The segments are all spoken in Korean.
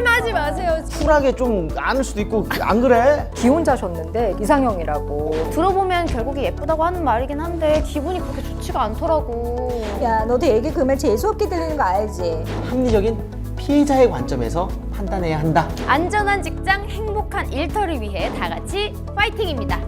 좀 하지 마세요. 쿨하게 좀 안을 수도 있고 안 그래? 기혼자셨는데 이상형이라고. 들어보면 결국에 예쁘다고 하는 말이긴 한데 기분이 그렇게 좋지가 않더라고. 야, 너도 얘기 그만 재수없게 들리는 거 알지? 합리적인 피해자의 관점에서 판단해야 한다. 안전한 직장, 행복한 일터를 위해 다 같이 파이팅입니다.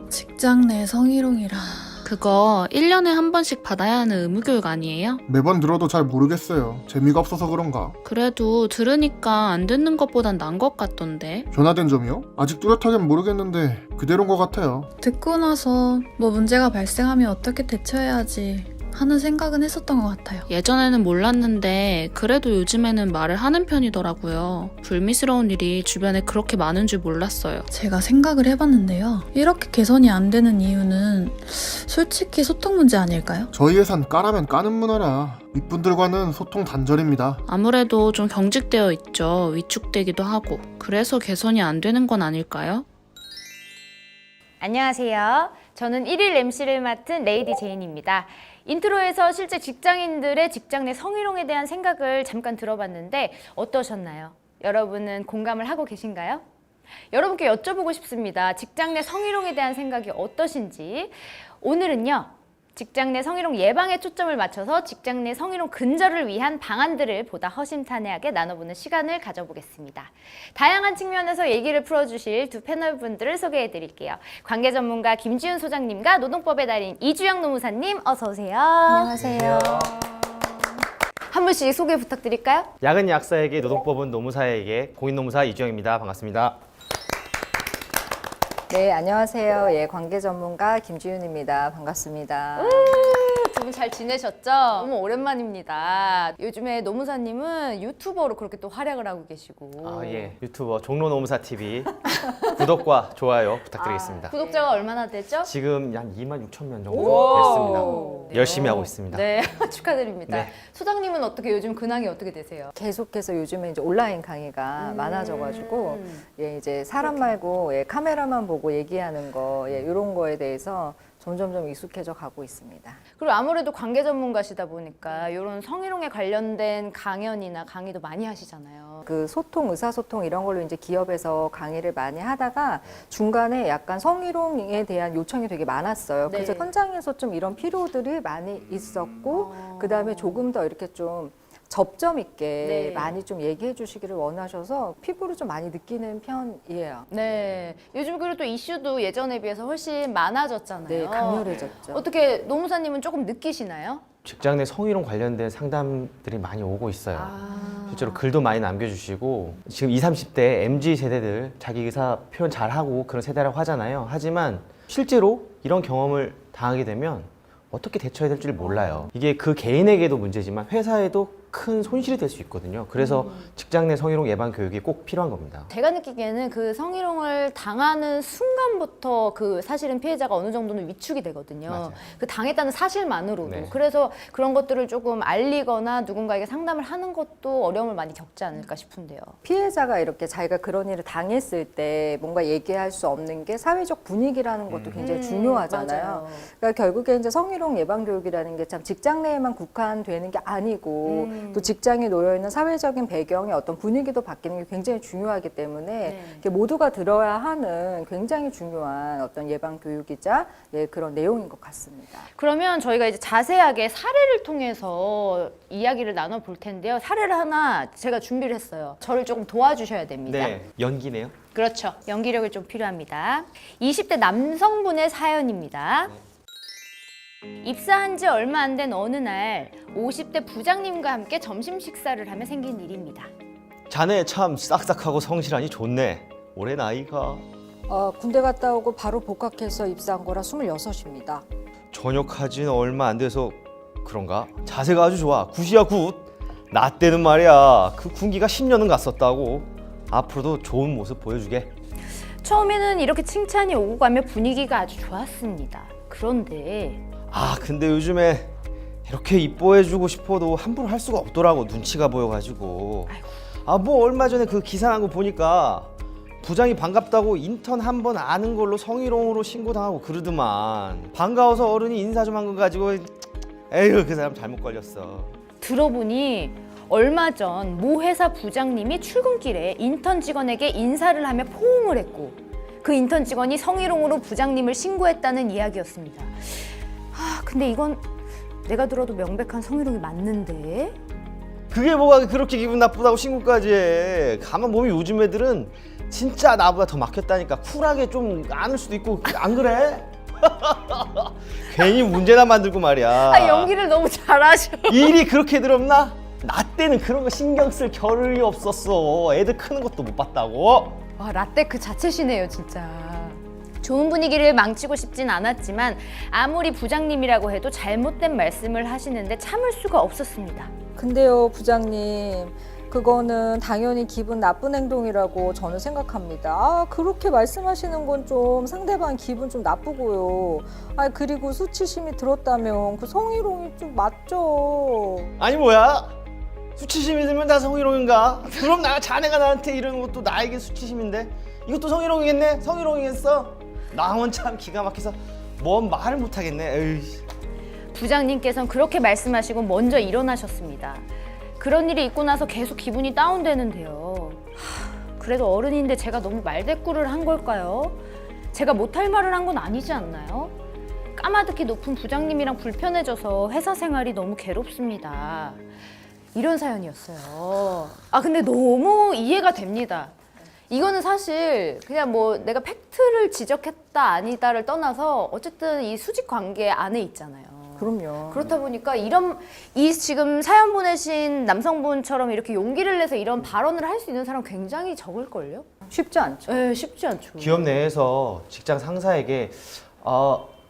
직장 내 성희롱이라. 그거 1년에 한 번씩 받아야 하는 의무교육 아니에요? 매번 들어도 잘 모르겠어요. 재미가 없어서 그런가? 그래도 들으니까 안 듣는 것보단 나은 것 같던데. 변화된 점이요? 아직 뚜렷하게는 모르겠는데 그대로인 것 같아요. 듣고 나서 뭐 문제가 발생하면 어떻게 대처해야 하지 하는 생각은 했었던 것 같아요. 예전에는 몰랐는데 그래도 요즘에는 말을 하는 편이더라고요. 불미스러운 일이 주변에 그렇게 많은 줄 몰랐어요. 제가 생각을 해봤는데요. 이렇게 개선이 안 되는 이유는 솔직히 소통 문제 아닐까요? 저희 회사는 까라면 까는 문화라 윗분들과는 소통 단절입니다. 아무래도 좀 경직되어 있죠. 위축되기도 하고. 그래서 개선이 안 되는 건 아닐까요? 안녕하세요. 저는 1일 MC를 맡은 레이디 제인입니다. 인트로에서 실제 직장인들의 직장 내 성희롱에 대한 생각을 잠깐 들어봤는데 어떠셨나요? 여러분은 공감을 하고 계신가요? 여러분께 여쭤보고 싶습니다. 직장 내 성희롱에 대한 생각이 어떠신지. 오늘은요, 직장 내 성희롱 예방에 초점을 맞춰서 직장 내 성희롱 근절을 위한 방안들을 보다 허심탄회하게 나눠보는 시간을 가져보겠습니다. 다양한 측면에서 얘기를 풀어주실 두 패널분들을 소개해드릴게요. 관계 전문가 김지윤 소장님과 노동법의 달인 이주영 노무사님, 어서 오세요. 안녕하세요. 한 분씩 소개 부탁드릴까요? 야근 약사에게 노동법은 노무사에게 공인노무사 이주영입니다. 반갑습니다. 네, 안녕하세요. 예, 관계 전문가 김지윤입니다. 반갑습니다. 두 분 잘 지내셨죠? 너무 오랜만입니다. 요즘에 노무사님은 유튜버로 그렇게 또 활약을 하고 계시고. 예. 유튜버 종로노무사 TV 구독과 좋아요 부탁드리겠습니다. 구독자가 얼마나 되죠? 지금 한 26,000명 정도 오. 됐습니다. 열심히 하고 있습니다. 네, 축하드립니다. 네. 소장님은 어떻게 요즘 근황이 어떻게 되세요? 계속해서 요즘에 이제 온라인 강의가 많아져가지고 예, 이제 사람 말고 예, 카메라만 보고 얘기하는 거 예, 이런 거에 대해서 점점점 익숙해져 가고 있습니다. 그리고 아무래도 관계 전문가시다 보니까 이런 성희롱에 관련된 강연이나 강의도 많이 하시잖아요. 그 소통, 의사소통 이런 걸로 이제 기업에서 강의를 많이 하다가 중간에 약간 성희롱에 대한 요청이 되게 많았어요. 네. 그래서 현장에서 좀 이런 필요들이 많이 있었고 그 다음에 조금 더 이렇게 좀 접점 있게 네. 많이 좀 얘기해 주시기를 원하셔서 피부를 좀 많이 느끼는 편이에요. 네, 요즘 그리고 또 이슈도 예전에 비해서 훨씬 많아졌잖아요. 네, 강렬해졌죠. 어떻게 노무사님은 조금 느끼시나요? 직장 내 성희롱 관련된 상담들이 많이 오고 있어요. 실제로 글도 많이 남겨주시고 지금 20, 30대 MZ 세대들 자기 의사 표현 잘하고 그런 세대라고 하잖아요. 하지만 실제로 이런 경험을 당하게 되면 어떻게 대처해야 될지 몰라요. 이게 그 개인에게도 문제지만 회사에도 큰 손실이 될 수 있거든요. 그래서 직장 내 성희롱 예방 교육이 꼭 필요한 겁니다. 제가 느끼기에는 그 성희롱을 당하는 순간부터 그 사실은 피해자가 어느 정도는 위축이 되거든요. 맞아요. 그 당했다는 사실만으로도. 네. 그래서 그런 것들을 조금 알리거나 누군가에게 상담을 하는 것도 어려움을 많이 겪지 않을까 싶은데요. 피해자가 이렇게 자기가 그런 일을 당했을 때 뭔가 얘기할 수 없는 게 사회적 분위기라는 것도 굉장히 중요하잖아요. 맞아요. 그러니까 결국에 이제 성희롱 예방 교육이라는 게 참 직장 내에만 국한되는 게 아니고 또 직장에 놓여 있는 사회적인 배경의 어떤 분위기도 바뀌는 게 굉장히 중요하기 때문에 네. 이렇게 모두가 들어야 하는 굉장히 중요한 어떤 예방 교육이자 예, 그런 내용인 것 같습니다. 그러면 저희가 이제 자세하게 사례를 통해서 이야기를 나눠볼 텐데요. 사례를 하나 제가 준비를 했어요. 저를 조금 도와주셔야 됩니다. 네, 연기네요. 그렇죠. 연기력이 좀 필요합니다. 20대 남성분의 사연입니다. 입사한 지 얼마 안 된 어느 날 50대 부장님과 함께 점심 식사를 하며 생긴 일입니다. 자네 참 싹싹하고 성실하니 좋네. 올해 나이가 군대 갔다 오고 바로 복학해서 입사한 거라 26입니다. 전역하진 얼마 안 돼서 그런가? 자세가 아주 좋아. 굿이야 굿. 나 때는 말이야 그 군기가 10년은 갔었다고. 앞으로도 좋은 모습 보여주게. 처음에는 이렇게 칭찬이 오고 가며 분위기가 아주 좋았습니다. 그런데 근데 요즘에 이렇게 이뻐해주고 싶어도 함부로 할 수가 없더라고. 눈치가 보여가지고. 뭐 얼마 전에 그 기사 난 거 보니까 부장이 반갑다고 인턴 한 번 아는 걸로 성희롱으로 신고당하고 그러더만. 반가워서 어른이 인사 좀 한 거 가지고 에휴 그 사람 잘못 걸렸어. 들어보니 얼마 전 모 회사 부장님이 출근길에 인턴 직원에게 인사를 하며 포옹을 했고 그 인턴 직원이 성희롱으로 부장님을 신고했다는 이야기였습니다. 근데 이건 내가 들어도 명백한 성희롱이 맞는데? 그게 뭐가 그렇게 기분 나쁘다고 신고까지 해. 가만 보면 요즘 애들은 진짜 나보다 더 막혔다니까. 쿨하게 좀 안을 수도 있고 안 그래? 괜히 문제나 만들고 말이야. 연기를 너무 잘하셔. 일이 그렇게 더럽나? 나 때는 그런 거 신경 쓸 겨를이 없었어. 애들 크는 것도 못 봤다고. 와, 라떼 그 자체시네요, 진짜. 좋은 분위기를 망치고 싶진 않았지만 아무리 부장님이라고 해도 잘못된 말씀을 하시는데 참을 수가 없었습니다. 근데요, 부장님. 그거는 당연히 기분 나쁜 행동이라고 저는 생각합니다. 그렇게 말씀하시는 건 좀 상대방 기분 좀 나쁘고요. 그리고 수치심이 들었다면 그 성희롱이 좀 맞죠. 아니 뭐야? 수치심이 들면 다 성희롱인가? 그럼 자네가 나한테 이러는 것도 나에게 수치심인데 이것도 성희롱이겠네? 성희롱이겠어? 나원 참 기가 막혀서 뭔 말을 못하겠네. 에이. 부장님께서는 그렇게 말씀하시고 먼저 일어나셨습니다. 그런 일이 있고 나서 계속 기분이 다운되는데요. 그래도 어른인데 제가 너무 말대꾸를 한 걸까요? 제가 못할 말을 한 건 아니지 않나요? 까마득히 높은 부장님이랑 불편해져서 회사 생활이 너무 괴롭습니다. 이런 사연이었어요. 근데 너무 이해가 됩니다. 이거는 사실 그냥 뭐 내가 팩트를 지적했다 아니다를 떠나서 어쨌든 이 수직 관계 안에 있잖아요. 그럼요. 그렇다 보니까 이 지금 사연 보내신 남성분처럼 이렇게 용기를 내서 이런 발언을 할 수 있는 사람 굉장히 적을걸요? 쉽지 않죠. 네, 쉽지 않죠. 기업 내에서 직장 상사에게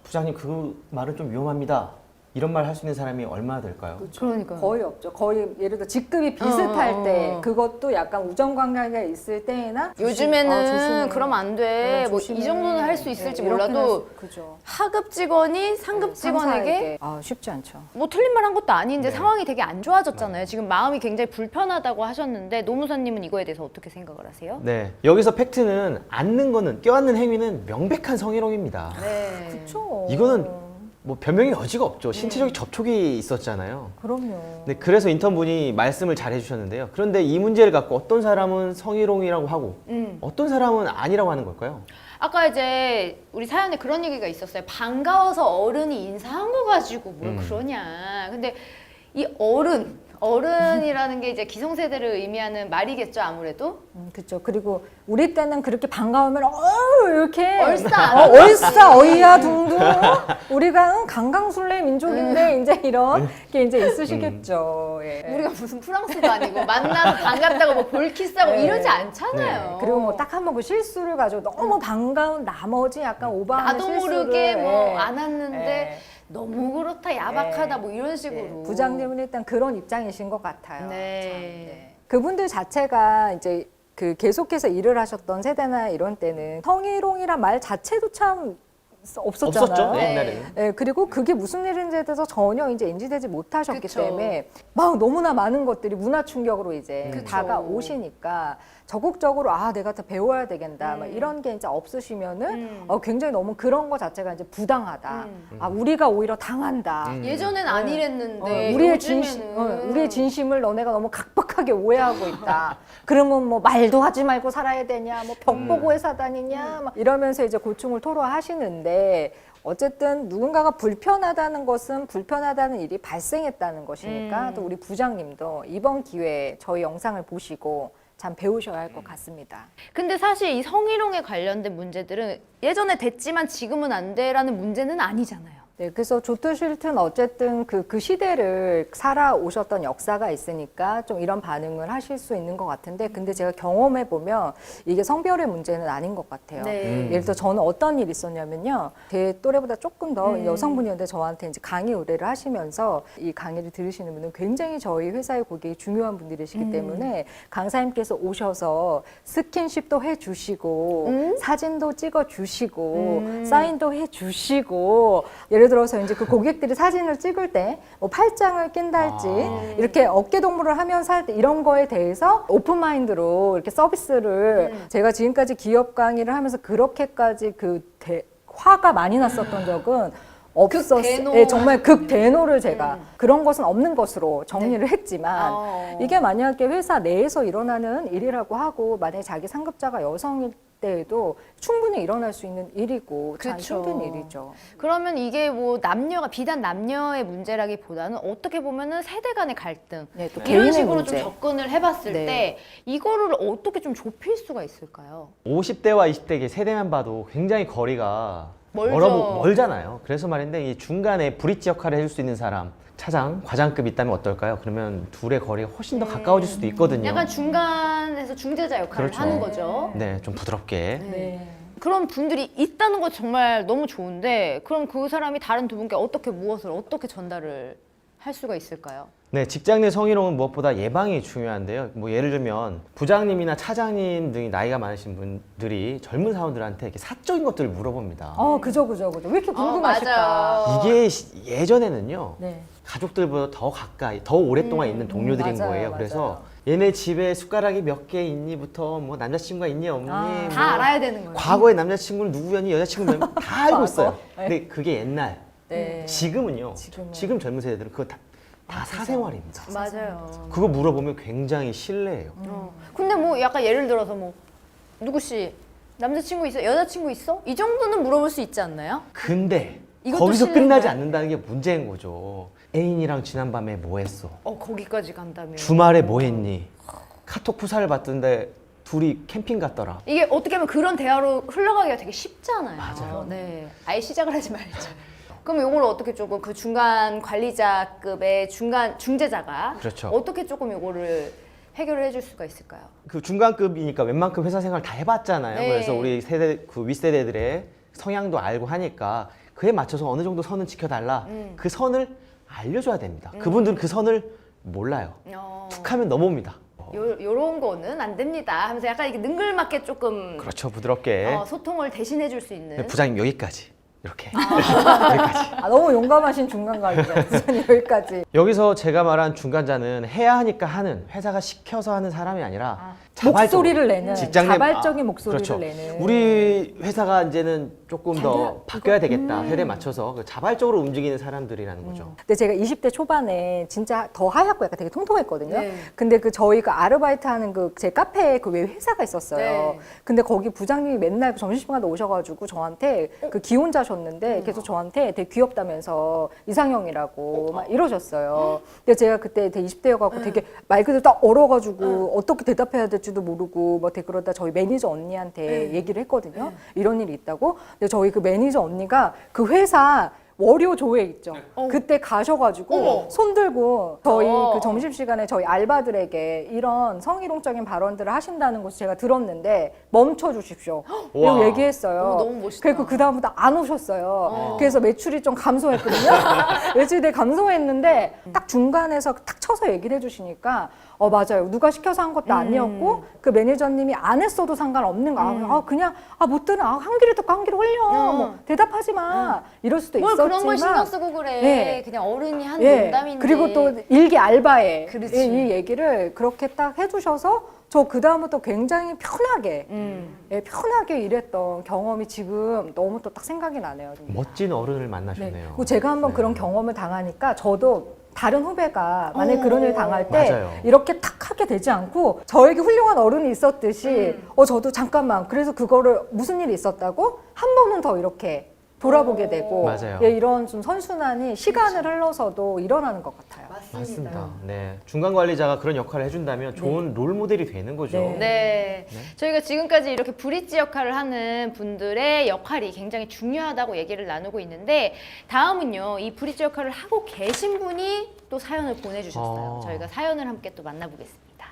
부장님 그 말은 좀 위험합니다. 이런 말 할 수 있는 사람이 얼마나 될까요? 그러니까요. 거의 없죠. 거의 예를 들어 직급이 비슷할 때 그것도 약간 우정관계가 있을 때나 요즘에는 조심해. 그러면 안 돼. 뭐 이 조심해. 정도는 할 수 있을지 네, 이렇게는 몰라도 그죠. 하급 직원이 상급 직원에게 쉽지 않죠. 뭐 틀린 말 한 것도 아닌데 네. 상황이 되게 안 좋아졌잖아요. 지금 마음이 굉장히 불편하다고 하셨는데 노무사님은 이거에 대해서 어떻게 생각을 하세요? 네. 여기서 팩트는 앉는 거는 껴앉는 행위는 명백한 성희롱입니다. 네. 그렇죠. 이거는 뭐 변명의 여지가 없죠. 신체적인 접촉이 있었잖아요. 그럼요. 네, 그래서 인턴분이 말씀을 잘 해주셨는데요. 그런데 이 문제를 갖고 어떤 사람은 성희롱이라고 하고 어떤 사람은 아니라고 하는 걸까요? 아까 이제 우리 사연에 그런 얘기가 있었어요. 반가워서 어른이 인사한 거 가지고 뭘 그러냐. 근데 이 어른이라는 게 이제 기성세대를 의미하는 말이겠죠, 아무래도. 그렇죠. 그리고 우리 때는 그렇게 반가우면 이렇게 얼싸. 얼싸 어이야 둥둥. 우리가 강강술래 민족인데 이제 이런 게 이제 있으시겠죠. 예. 우리가 무슨 프랑스도 아니고 만나서 반갑다고 뭐 볼키스하고 네. 이러지 않잖아요. 그리고 뭐 딱 한 번 그 실수를 가지고 너무 반가운 나머지 약간 오버하는 나도 실수를 모르게 뭐 예. 안 왔는데 예. 너무 그렇다 야박하다 네. 뭐 이런 식으로. 예. 부장님은 일단 그런 입장이신 것 같아요. 네. 참, 네. 그분들 자체가 이제 그 계속해서 일을 하셨던 세대나 이런 때는 성희롱이란 말 자체도 참 없었잖아요. 없었죠. 네. 옛날에는. 네, 그리고 그게 무슨 일인지에 대해서 전혀 이제 인지되지 못하셨기 그쵸. 때문에 막 너무나 많은 것들이 문화 충격으로 이제 그쵸. 다가오시니까 적극적으로 내가 더 배워야 되겠다 막 이런 게 이제 없으시면은 굉장히 너무 그런 거 자체가 이제 부당하다. 우리가 오히려 당한다. 예전엔 아니랬는데 우리의 요즘에는 우리의 진심을 너네가 너무 각박하게 오해하고 있다. 그러면 뭐 말도 하지 말고 살아야 되냐, 뭐 벽보고 회사 다니냐, 막 이러면서 이제 고충을 토로하시는데 어쨌든 누군가가 불편하다는 것은 불편하다는 일이 발생했다는 것이니까 또 우리 부장님도 이번 기회에 저희 영상을 보시고 참 배우셔야 할 것 같습니다. 근데 사실 이 성희롱에 관련된 문제들은 예전에 됐지만 지금은 안 돼라는 문제는 아니잖아요. 네, 그래서 좋든 싫든 어쨌든 그 시대를 살아오셨던 역사가 있으니까 좀 이런 반응을 하실 수 있는 것 같은데, 근데 제가 경험해 보면 이게 성별의 문제는 아닌 것 같아요. 네. 예를 들어 저는 어떤 일이 있었냐면요, 제 또래보다 조금 더 여성분이었는데 저한테 이제 강의 의뢰를 하시면서 이 강의를 들으시는 분은 굉장히 저희 회사의 고객이 중요한 분들이시기 때문에 강사님께서 오셔서 스킨십도 해주시고 사진도 찍어주시고 사인도 해주시고 예를 예를 들어서 이제 그 고객들이 사진을 찍을 때 뭐 팔짱을 낀달지 이렇게 어깨 동무를 하면서 할 때 이런 거에 대해서 오픈 마인드로 이렇게 서비스를 제가 지금까지 기업 강의를 하면서 그렇게까지 화가 많이 났었던 적은 없었어요. 극대노. 네, 정말 극대노를 제가 그런 것은 없는 것으로 정리를 했지만 이게 만약에 회사 내에서 일어나는 일이라고 하고 만약에 자기 상급자가 여성일 때에도 충분히 일어날 수 있는 일이고 참 그쵸. 힘든 일이죠. 그러면 이게 뭐 남녀가 비단 남녀의 문제라기보다는 어떻게 보면은 세대 간의 갈등 네, 또 이런 개인의 식으로 문제. 좀 접근을 해봤을 네. 때 이거를 어떻게 좀 좁힐 수가 있을까요? 50대와 20대 세대만 봐도 굉장히 거리가 멀죠. 멀잖아요. 그래서 말인데 이 중간에 브릿지 역할을 해줄 수 있는 사람, 차장, 과장급 있다면 어떨까요? 그러면 둘의 거리가 훨씬 더 가까워질 수도 있거든요. 약간 중간에서 중재자 역할을 그렇죠. 하는 거죠. 네, 좀 부드럽게. 네. 그런 분들이 있다는 거 정말 너무 좋은데 그럼 그 사람이 다른 두 분께 어떻게 무엇을 어떻게 전달을 할 수가 있을까요? 네, 직장 내 성희롱은 무엇보다 예방이 중요한데요. 뭐 예를 들면 부장님이나 차장님 등이 나이가 많으신 분들이 젊은 사원들한테 이렇게 사적인 것들을 물어봅니다. 그죠. 왜 이렇게 궁금하실까? 맞아요. 이게 예전에는요. 네. 가족들보다 더 가까이, 더 오랫동안 있는 동료들인 맞아요, 거예요. 맞아요. 그래서 얘네 집에 숟가락이 몇 개 있니부터 뭐 남자친구가 있니 없니 뭐 다 알아야 되는 거예요. 과거에 남자친구는 누구였니 여자친구는 다 알고 있어요. 네. 근데 그게 옛날. 네. 지금은요. 지금은. 지금 젊은 세대들은 그거 다 사생활입니다. 맞아요. 그거 물어보면 굉장히 실례예요. 근데 뭐 약간 예를 들어서 뭐 누구 씨 남자친구 있어? 여자친구 있어? 이 정도는 물어볼 수 있지 않나요? 근데 이것도 거기서 실례인가요? 끝나지 않는다는 게 문제인 거죠. 애인이랑 지난밤에 뭐 했어? 거기까지 간다면 주말에 뭐 했니? 카톡 푸사를 받던데 둘이 캠핑 갔더라. 이게 어떻게 하면 그런 대화로 흘러가기가 되게 쉽잖아요. 맞아요. 네, 아예 시작을 하지 말자. 그럼 이걸 어떻게 조금 그 중간 관리자급의 중간 중재자가 그렇죠. 어떻게 조금 이거를 해결을 해줄 수가 있을까요? 그 중간급이니까 웬만큼 회사 생활 다 해봤잖아요. 네. 그래서 우리 세대 그 윗세대들의 성향도 알고 하니까 그에 맞춰서 어느 정도 선은 지켜달라. 그 선을 알려줘야 됩니다. 그분들은 그 선을 몰라요. 툭하면 넘어옵니다. 요런 거는 안 됩니다 하면서 약간 이게 능글맞게 조금 그렇죠, 부드럽게. 소통을 대신해 줄 수 있는 부장님 여기까지 이렇게 여기까지. 너무 용감하신 중간 관리자 부장님 여기까지. 여기서 제가 말한 중간자는 해야 하니까 하는 회사가 시켜서 하는 사람이 아니라 목소리를 내는 직장 내- 자발적인 목소리를 그렇죠. 내는. 우리 회사가 이제는 조금 더 바뀌어야 되겠다. 음. 세대에 맞춰서 그 자발적으로 움직이는 사람들이라는 거죠. 근데 제가 20대 초반에 진짜 더 하얗고 약간 되게 통통했거든요. 네. 근데 그 저희가 아르바이트 하는 그 제 카페에 그 외 회사가 있었어요. 네. 근데 거기 부장님이 맨날 점심시간에 오셔가지고 저한테 그 기혼자셨는데 계속 저한테 되게 귀엽다면서 이상형이라고 막 이러셨어요. 근데 제가 그때 되게 20대여가지고 되게 말 그대로 딱 얼어가지고 어떻게 대답해야 될지도 모르고 막 되게 그러다 저희 매니저 언니한테 얘기를 했거든요. 이런 일이 있다고. 근데 저희 그 매니저 언니가 그 회사 월요 조회 있죠. 그때 가셔가지고 손 들고 저희 그 점심시간에 저희 알바들에게 이런 성희롱적인 발언들을 하신다는 것을 제가 들었는데 멈춰 주십시오. 우와. 이렇게 얘기했어요. 너무 멋있다. 그리고 그 다음부터 안 오셨어요. 그래서 매출이 좀 감소했거든요. 매출이 되게 감소했는데 딱 중간에서 탁 쳐서 얘기를 해주시니까 맞아요. 누가 시켜서 한 것도 아니었고 그 매니저님이 안 했어도 상관없는 거. 그냥 못 들은 한 길에 듣고 한 길에 흘려. 뭐 대답하지 마. 이럴 수도 뭘 있었지만. 그런 걸 신경 쓰고 그래. 네. 그냥 어른이 하는 예. 농담인데. 그리고 또 일기 알바에 그렇지. 이 얘기를 그렇게 딱 해주셔서 저 그다음부터 굉장히 편하게 편하게 일했던 경험이 지금 너무 또 딱 생각이 나네요. 멋진 어른을 네. 만나셨네요. 그리고 제가 한번 그런 경험을 당하니까 저도 다른 후배가 만약에 그런 일 당할 때 맞아요. 이렇게 탁 하게 되지 않고 저에게 훌륭한 어른이 있었듯이 저도 잠깐만 그래서 그거를 무슨 일이 있었다고 한 번은 더 이렇게 돌아보게 되고 맞아요. 이런 좀 선순환이 시간을 흘러서도 일어나는 것 같아요. 맞습니다. 네, 중간 관리자가 그런 역할을 해준다면 좋은 롤 모델이 되는 거죠. 네. 네. 저희가 지금까지 이렇게 브릿지 역할을 하는 분들의 역할이 굉장히 중요하다고 얘기를 나누고 있는데 다음은요, 이 브릿지 역할을 하고 계신 분이 또 사연을 보내주셨어요. 저희가 사연을 함께 또 만나보겠습니다.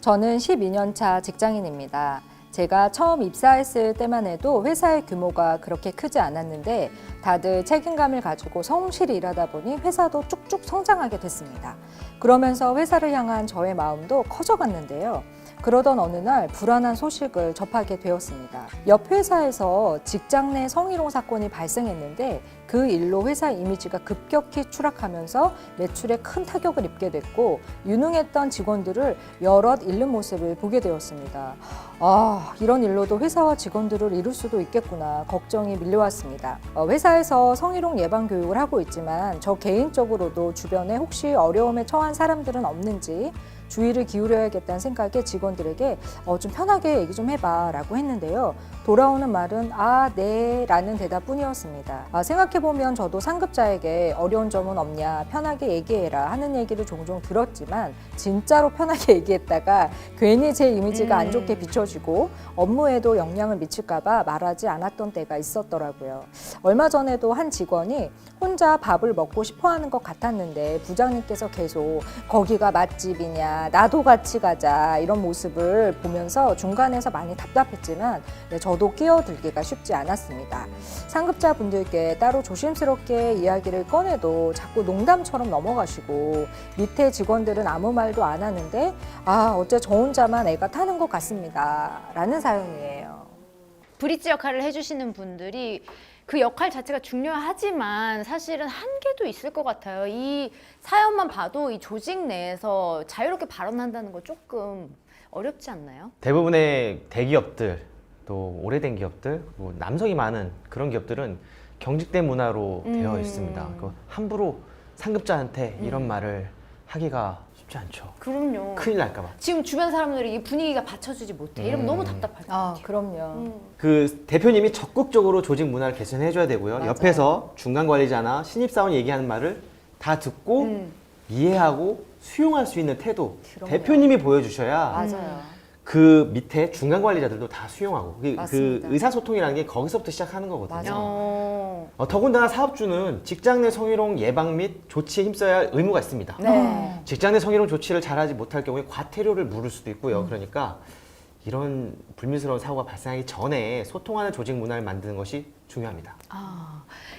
저는 12년 차 직장인입니다. 제가 처음 입사했을 때만 해도 회사의 규모가 그렇게 크지 않았는데 다들 책임감을 가지고 성실히 일하다 보니 회사도 쭉쭉 성장하게 됐습니다. 그러면서 회사를 향한 저의 마음도 커져갔는데요. 그러던 어느 날 불안한 소식을 접하게 되었습니다. 옆 회사에서 직장 내 성희롱 사건이 발생했는데 그 일로 회사 이미지가 급격히 추락하면서 매출에 큰 타격을 입게 됐고 유능했던 직원들을 여럿 잃는 모습을 보게 되었습니다. 아, 이런 일로도 회사와 직원들을 잃을 수도 있겠구나 걱정이 밀려왔습니다. 회사에서 성희롱 예방 교육을 하고 있지만 저 개인적으로도 주변에 혹시 어려움에 처한 사람들은 없는지 주의를 기울여야겠다는 생각에 직원들에게 좀 편하게 얘기 좀 해봐 라고 했는데요. 돌아오는 말은 네 라는 대답뿐이었습니다. 생각해보면 저도 상급자에게 어려운 점은 없냐 편하게 얘기해라 하는 얘기를 종종 들었지만 진짜로 편하게 얘기했다가 괜히 제 이미지가 안 좋게 비춰지고 업무에도 영향을 미칠까봐 말하지 않았던 때가 있었더라고요. 얼마 전에도 한 직원이 혼자 밥을 먹고 싶어 하는 것 같았는데 부장님께서 계속 거기가 맛집이냐 나도 같이 가자 이런 모습을 보면서 중간에서 많이 답답했지만 저도 끼어들기가 쉽지 않았습니다. 상급자분들께 따로 조심스럽게 이야기를 꺼내도 자꾸 농담처럼 넘어가시고 밑에 직원들은 아무 말도 안 하는데 어째 저 혼자만 애가 타는 것 같습니다 라는 사연이에요. 브릿지 역할을 해주시는 분들이 그 역할 자체가 중요하지만 사실은 한계도 있을 것 같아요. 이 사연만 봐도 이 조직 내에서 자유롭게 발언한다는 거 조금 어렵지 않나요? 대부분의 대기업들 또 오래된 기업들 뭐 남성이 많은 그런 기업들은 경직된 문화로 되어 있습니다. 함부로 상급자한테 이런 말을 하기가 쉽지 않죠. 그럼요. 큰일 날까봐. 지금 주변 사람들이 이 분위기가 받쳐주지 못해. 이러면 너무 답답할 것 같아요. 그럼요. 그 대표님이 적극적으로 조직 문화를 개선해줘야 되고요. 맞아요. 옆에서 중간 관리자나 신입사원 얘기하는 말을 다 듣고 이해하고 수용할 수 있는 태도 그럼요. 대표님이 보여주셔야 맞아요. 그 밑에 중간 관리자들도 다 수용하고 그 맞습니다. 의사소통이라는 게 거기서부터 시작하는 거거든요. 맞아요. 더군다나 사업주는 직장 내 성희롱 예방 및 조치에 힘써야 할 의무가 있습니다. 네. 직장 내 성희롱 조치를 잘하지 못할 경우에 과태료를 물을 수도 있고요. 그러니까 이런 불미스러운 사고가 발생하기 전에 소통하는 조직 문화를 만드는 것이 중요합니다.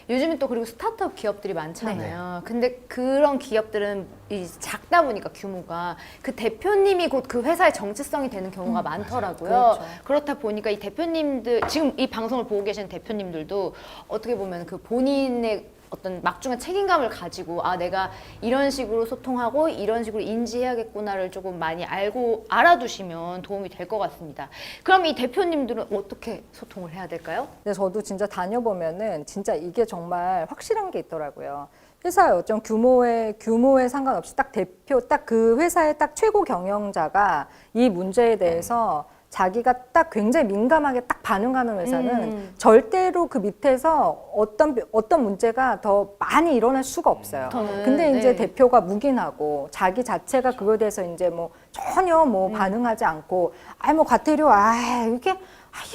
요즘은 또 그리고 스타트업 기업들이 많잖아요. 근데 그런 기업들은 이 작다 보니까 규모가 그 대표님이 곧 그 회사의 정체성이 되는 경우가 많더라고요. 그렇죠. 그렇다 보니까 이 대표님들 지금 이 방송을 보고 계신 대표님들도 어떻게 보면 그 본인의 어떤 막중한 책임감을 가지고 내가 이런 식으로 소통하고 이런 식으로 인지해야겠구나를 조금 많이 알아두시면 도움이 될 것 같습니다. 그럼 이 대표님들은 어떻게 소통을 해야 될까요? 근데 저도 진짜 다녀보면은 진짜 이게 정말 확실한 게 있더라고요. 회사의 어떤 규모에 상관없이 딱 대표, 딱 그 회사의 딱 최고 경영자가 이 문제에 대해서 자기가 딱 굉장히 민감하게 딱 반응하는 회사는 절대로 그 밑에서 어떤 문제가 더 많이 일어날 수가 없어요. 근데 이제 대표가 묵인하고 자기 자체가 그거에 대해서 이제 뭐 전혀 뭐 반응하지 않고 뭐 과태료 이게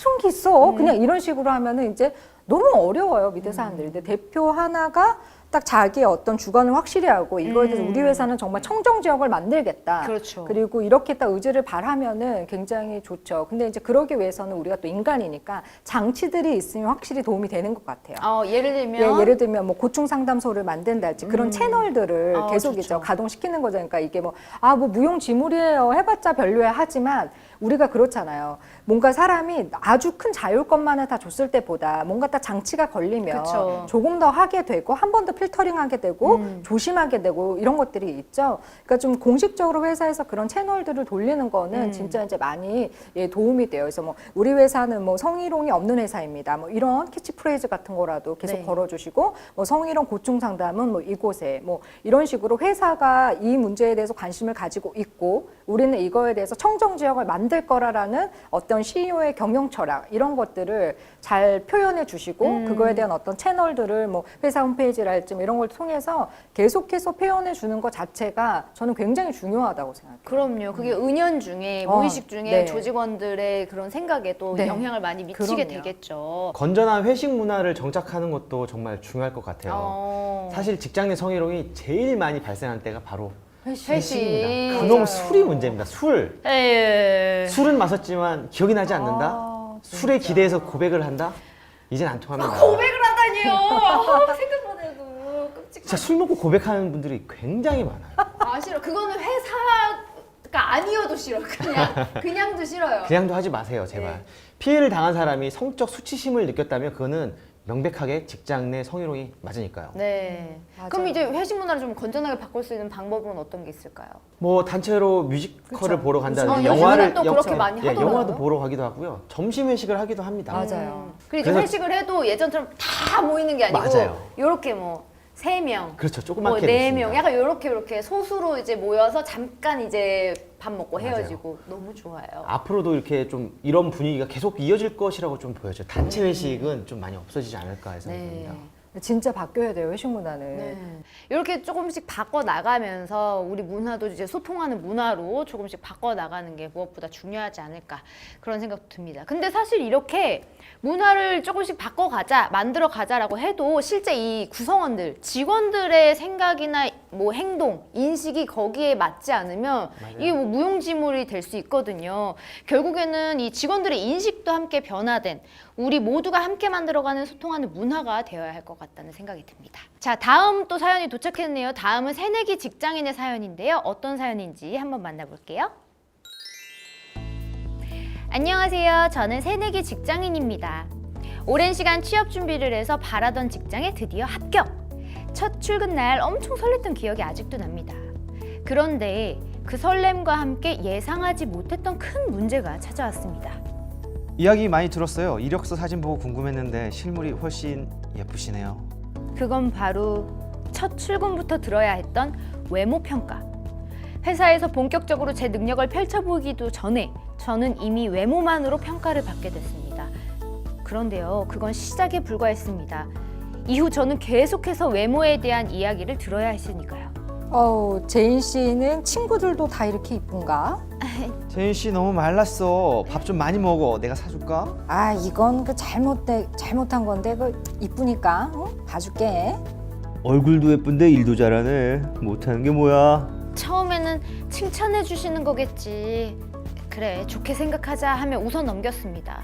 이런 게 있어 그냥 이런 식으로 하면은 이제 너무 어려워요 밑에 사람들이. 근데 대표 하나가 딱 자기의 어떤 주관을 확실히 하고 이거에 대해서 우리 회사는 정말 청정 지역을 만들겠다. 그렇죠. 그리고 이렇게 딱 의지를 발하면은 굉장히 좋죠. 근데 이제 그러기 위해서는 우리가 또 인간이니까 장치들이 있으면 확실히 도움이 되는 것 같아요. 예를 들면 예를 들면 뭐 고충 상담소를 만든달지 그런 채널들을 계속 좋죠. 이제 가동시키는 거죠. 그러니까 이게 뭐 무용지물이에요 해봤자 별로야 하지만 우리가 그렇잖아요. 뭔가 사람이 아주 큰 자율권만을 다 줬을 때보다 뭔가 딱 장치가 걸리면 그쵸. 조금 더 하게 되고 한 번 더 필터링하게 되고 조심하게 되고 이런 것들이 있죠. 그러니까 좀 공식적으로 회사에서 그런 채널들을 돌리는 거는 진짜 이제 많이 도움이 돼요. 그래서 뭐 우리 회사는 뭐 성희롱이 없는 회사입니다. 뭐 이런 캐치프레이즈 같은 거라도 계속 걸어주시고 뭐 성희롱 고충 상담은 뭐 이곳에 뭐 이런 식으로 회사가 이 문제에 대해서 관심을 가지고 있고 우리는 이거에 대해서 청정 지역을 만들 거라라는 어떤 CEO의 경영 철학 이런 것들을 잘 표현해 주시고 그거에 대한 어떤 채널들을 뭐 회사 홈페이지랄지 뭐 이런 걸 통해서 계속해서 표현해 주는 것 자체가 저는 굉장히 중요하다고 생각해요. 그럼요. 그게 은연중에 무의식 중에 네. 조직원들의 그런 생각에 또 네. 영향을 많이 미치게 그럼요. 되겠죠. 건전한 회식 문화를 정착하는 것도 정말 중요할 것 같아요. 사실 직장 내 성희롱이 제일 많이 발생할 때가 바로 회식입니다. 그놈 술이 문제입니다. 술. 술은 마셨지만 기억이 나지 않는다. 술에 기대해서 고백을 한다. 이젠 안 통합니다. 고백을 하다니요. 생각만 해도 끔찍해. 진짜 술 먹고 고백하는 분들이 굉장히 많아요. 싫어. 그거는 회사 그러니까 아니어도 싫어. 그냥도 싫어요. 그냥도 하지 마세요, 제발. 네. 피해를 당한 사람이 성적 수치심을 느꼈다면 그거는 명백하게 직장 내 성희롱이 맞으니까요. 네. 맞아요. 그럼 이제 회식 문화를 좀 건전하게 바꿀 수 있는 방법은 어떤 게 있을까요? 뭐 단체로 뮤지컬을 그쵸. 보러 간다든지 요즘에는 또 그렇게 많이 예, 하더라고요. 영화도 보러 가기도 하고요. 점심 회식을 하기도 합니다. 맞아요. 그리고 이제 그래서- 회식을 해도 예전처럼 다 모이는 게 아니고 맞아요. 요렇게 뭐 3명, 그렇죠. 뭐 조그맣게 4명, 됐습니다. 약간 요렇게 소수로 이제 모여서 잠깐 이제 밥 먹고 맞아요. 헤어지고 너무 좋아요. 앞으로도 이렇게 좀 이런 분위기가 계속 이어질 것이라고 좀 보여져요. 단체 회식은 좀 많이 없어지지 않을까 해서 봅니다. 진짜 바뀌어야 돼요, 회식 문화는. 네. 이렇게 조금씩 바꿔 나가면서 우리 문화도 이제 소통하는 문화로 조금씩 바꿔 나가는 게 무엇보다 중요하지 않을까 그런 생각도 듭니다. 근데 사실 이렇게 문화를 조금씩 바꿔가자, 만들어 가자라고 해도 실제 이 구성원들, 직원들의 생각이나 뭐 행동, 인식이 거기에 맞지 않으면 이게 뭐 무용지물이 될 수 있거든요. 결국에는 이 직원들의 인식도 함께 변화된 우리 모두가 함께 만들어가는 소통하는 문화가 되어야 할 것 같다는 생각이 듭니다. 자, 다음 또 사연이 도착했네요. 다음은 새내기 직장인의 사연인데요. 어떤 사연인지 한번 만나볼게요. 안녕하세요. 저는 새내기 직장인입니다. 오랜 시간 취업 준비를 해서 바라던 직장에 드디어 합격! 첫 출근 날 엄청 설렜던 기억이 아직도 납니다. 그런데 그 설렘과 함께 예상하지 못했던 큰 문제가 찾아왔습니다. 이야기 많이 들었어요. 이력서 사진 보고 궁금했는데 실물이 훨씬 예쁘시네요. 그건 바로 첫 출근부터 들어야 했던 외모 평가. 회사에서 본격적으로 제 능력을 펼쳐보기도 전에 저는 이미 외모만으로 평가를 받게 됐습니다. 그런데요, 그건 시작에 불과했습니다. 이후 저는 계속해서 외모에 대한 이야기를 들어야 했으니까요. 제인 씨는 친구들도 다 이렇게 이쁜가? 재인 씨 너무 말랐어. 밥 좀 많이 먹어. 내가 사줄까? 아, 이건 그 잘못한 건데 그 이쁘니까 봐줄게. 얼굴도 예쁜데 일도 잘하네. 못하는 게 뭐야? 처음에는 칭찬해 주시는 거겠지. 그래, 좋게 생각하자 하며 웃어 넘겼습니다.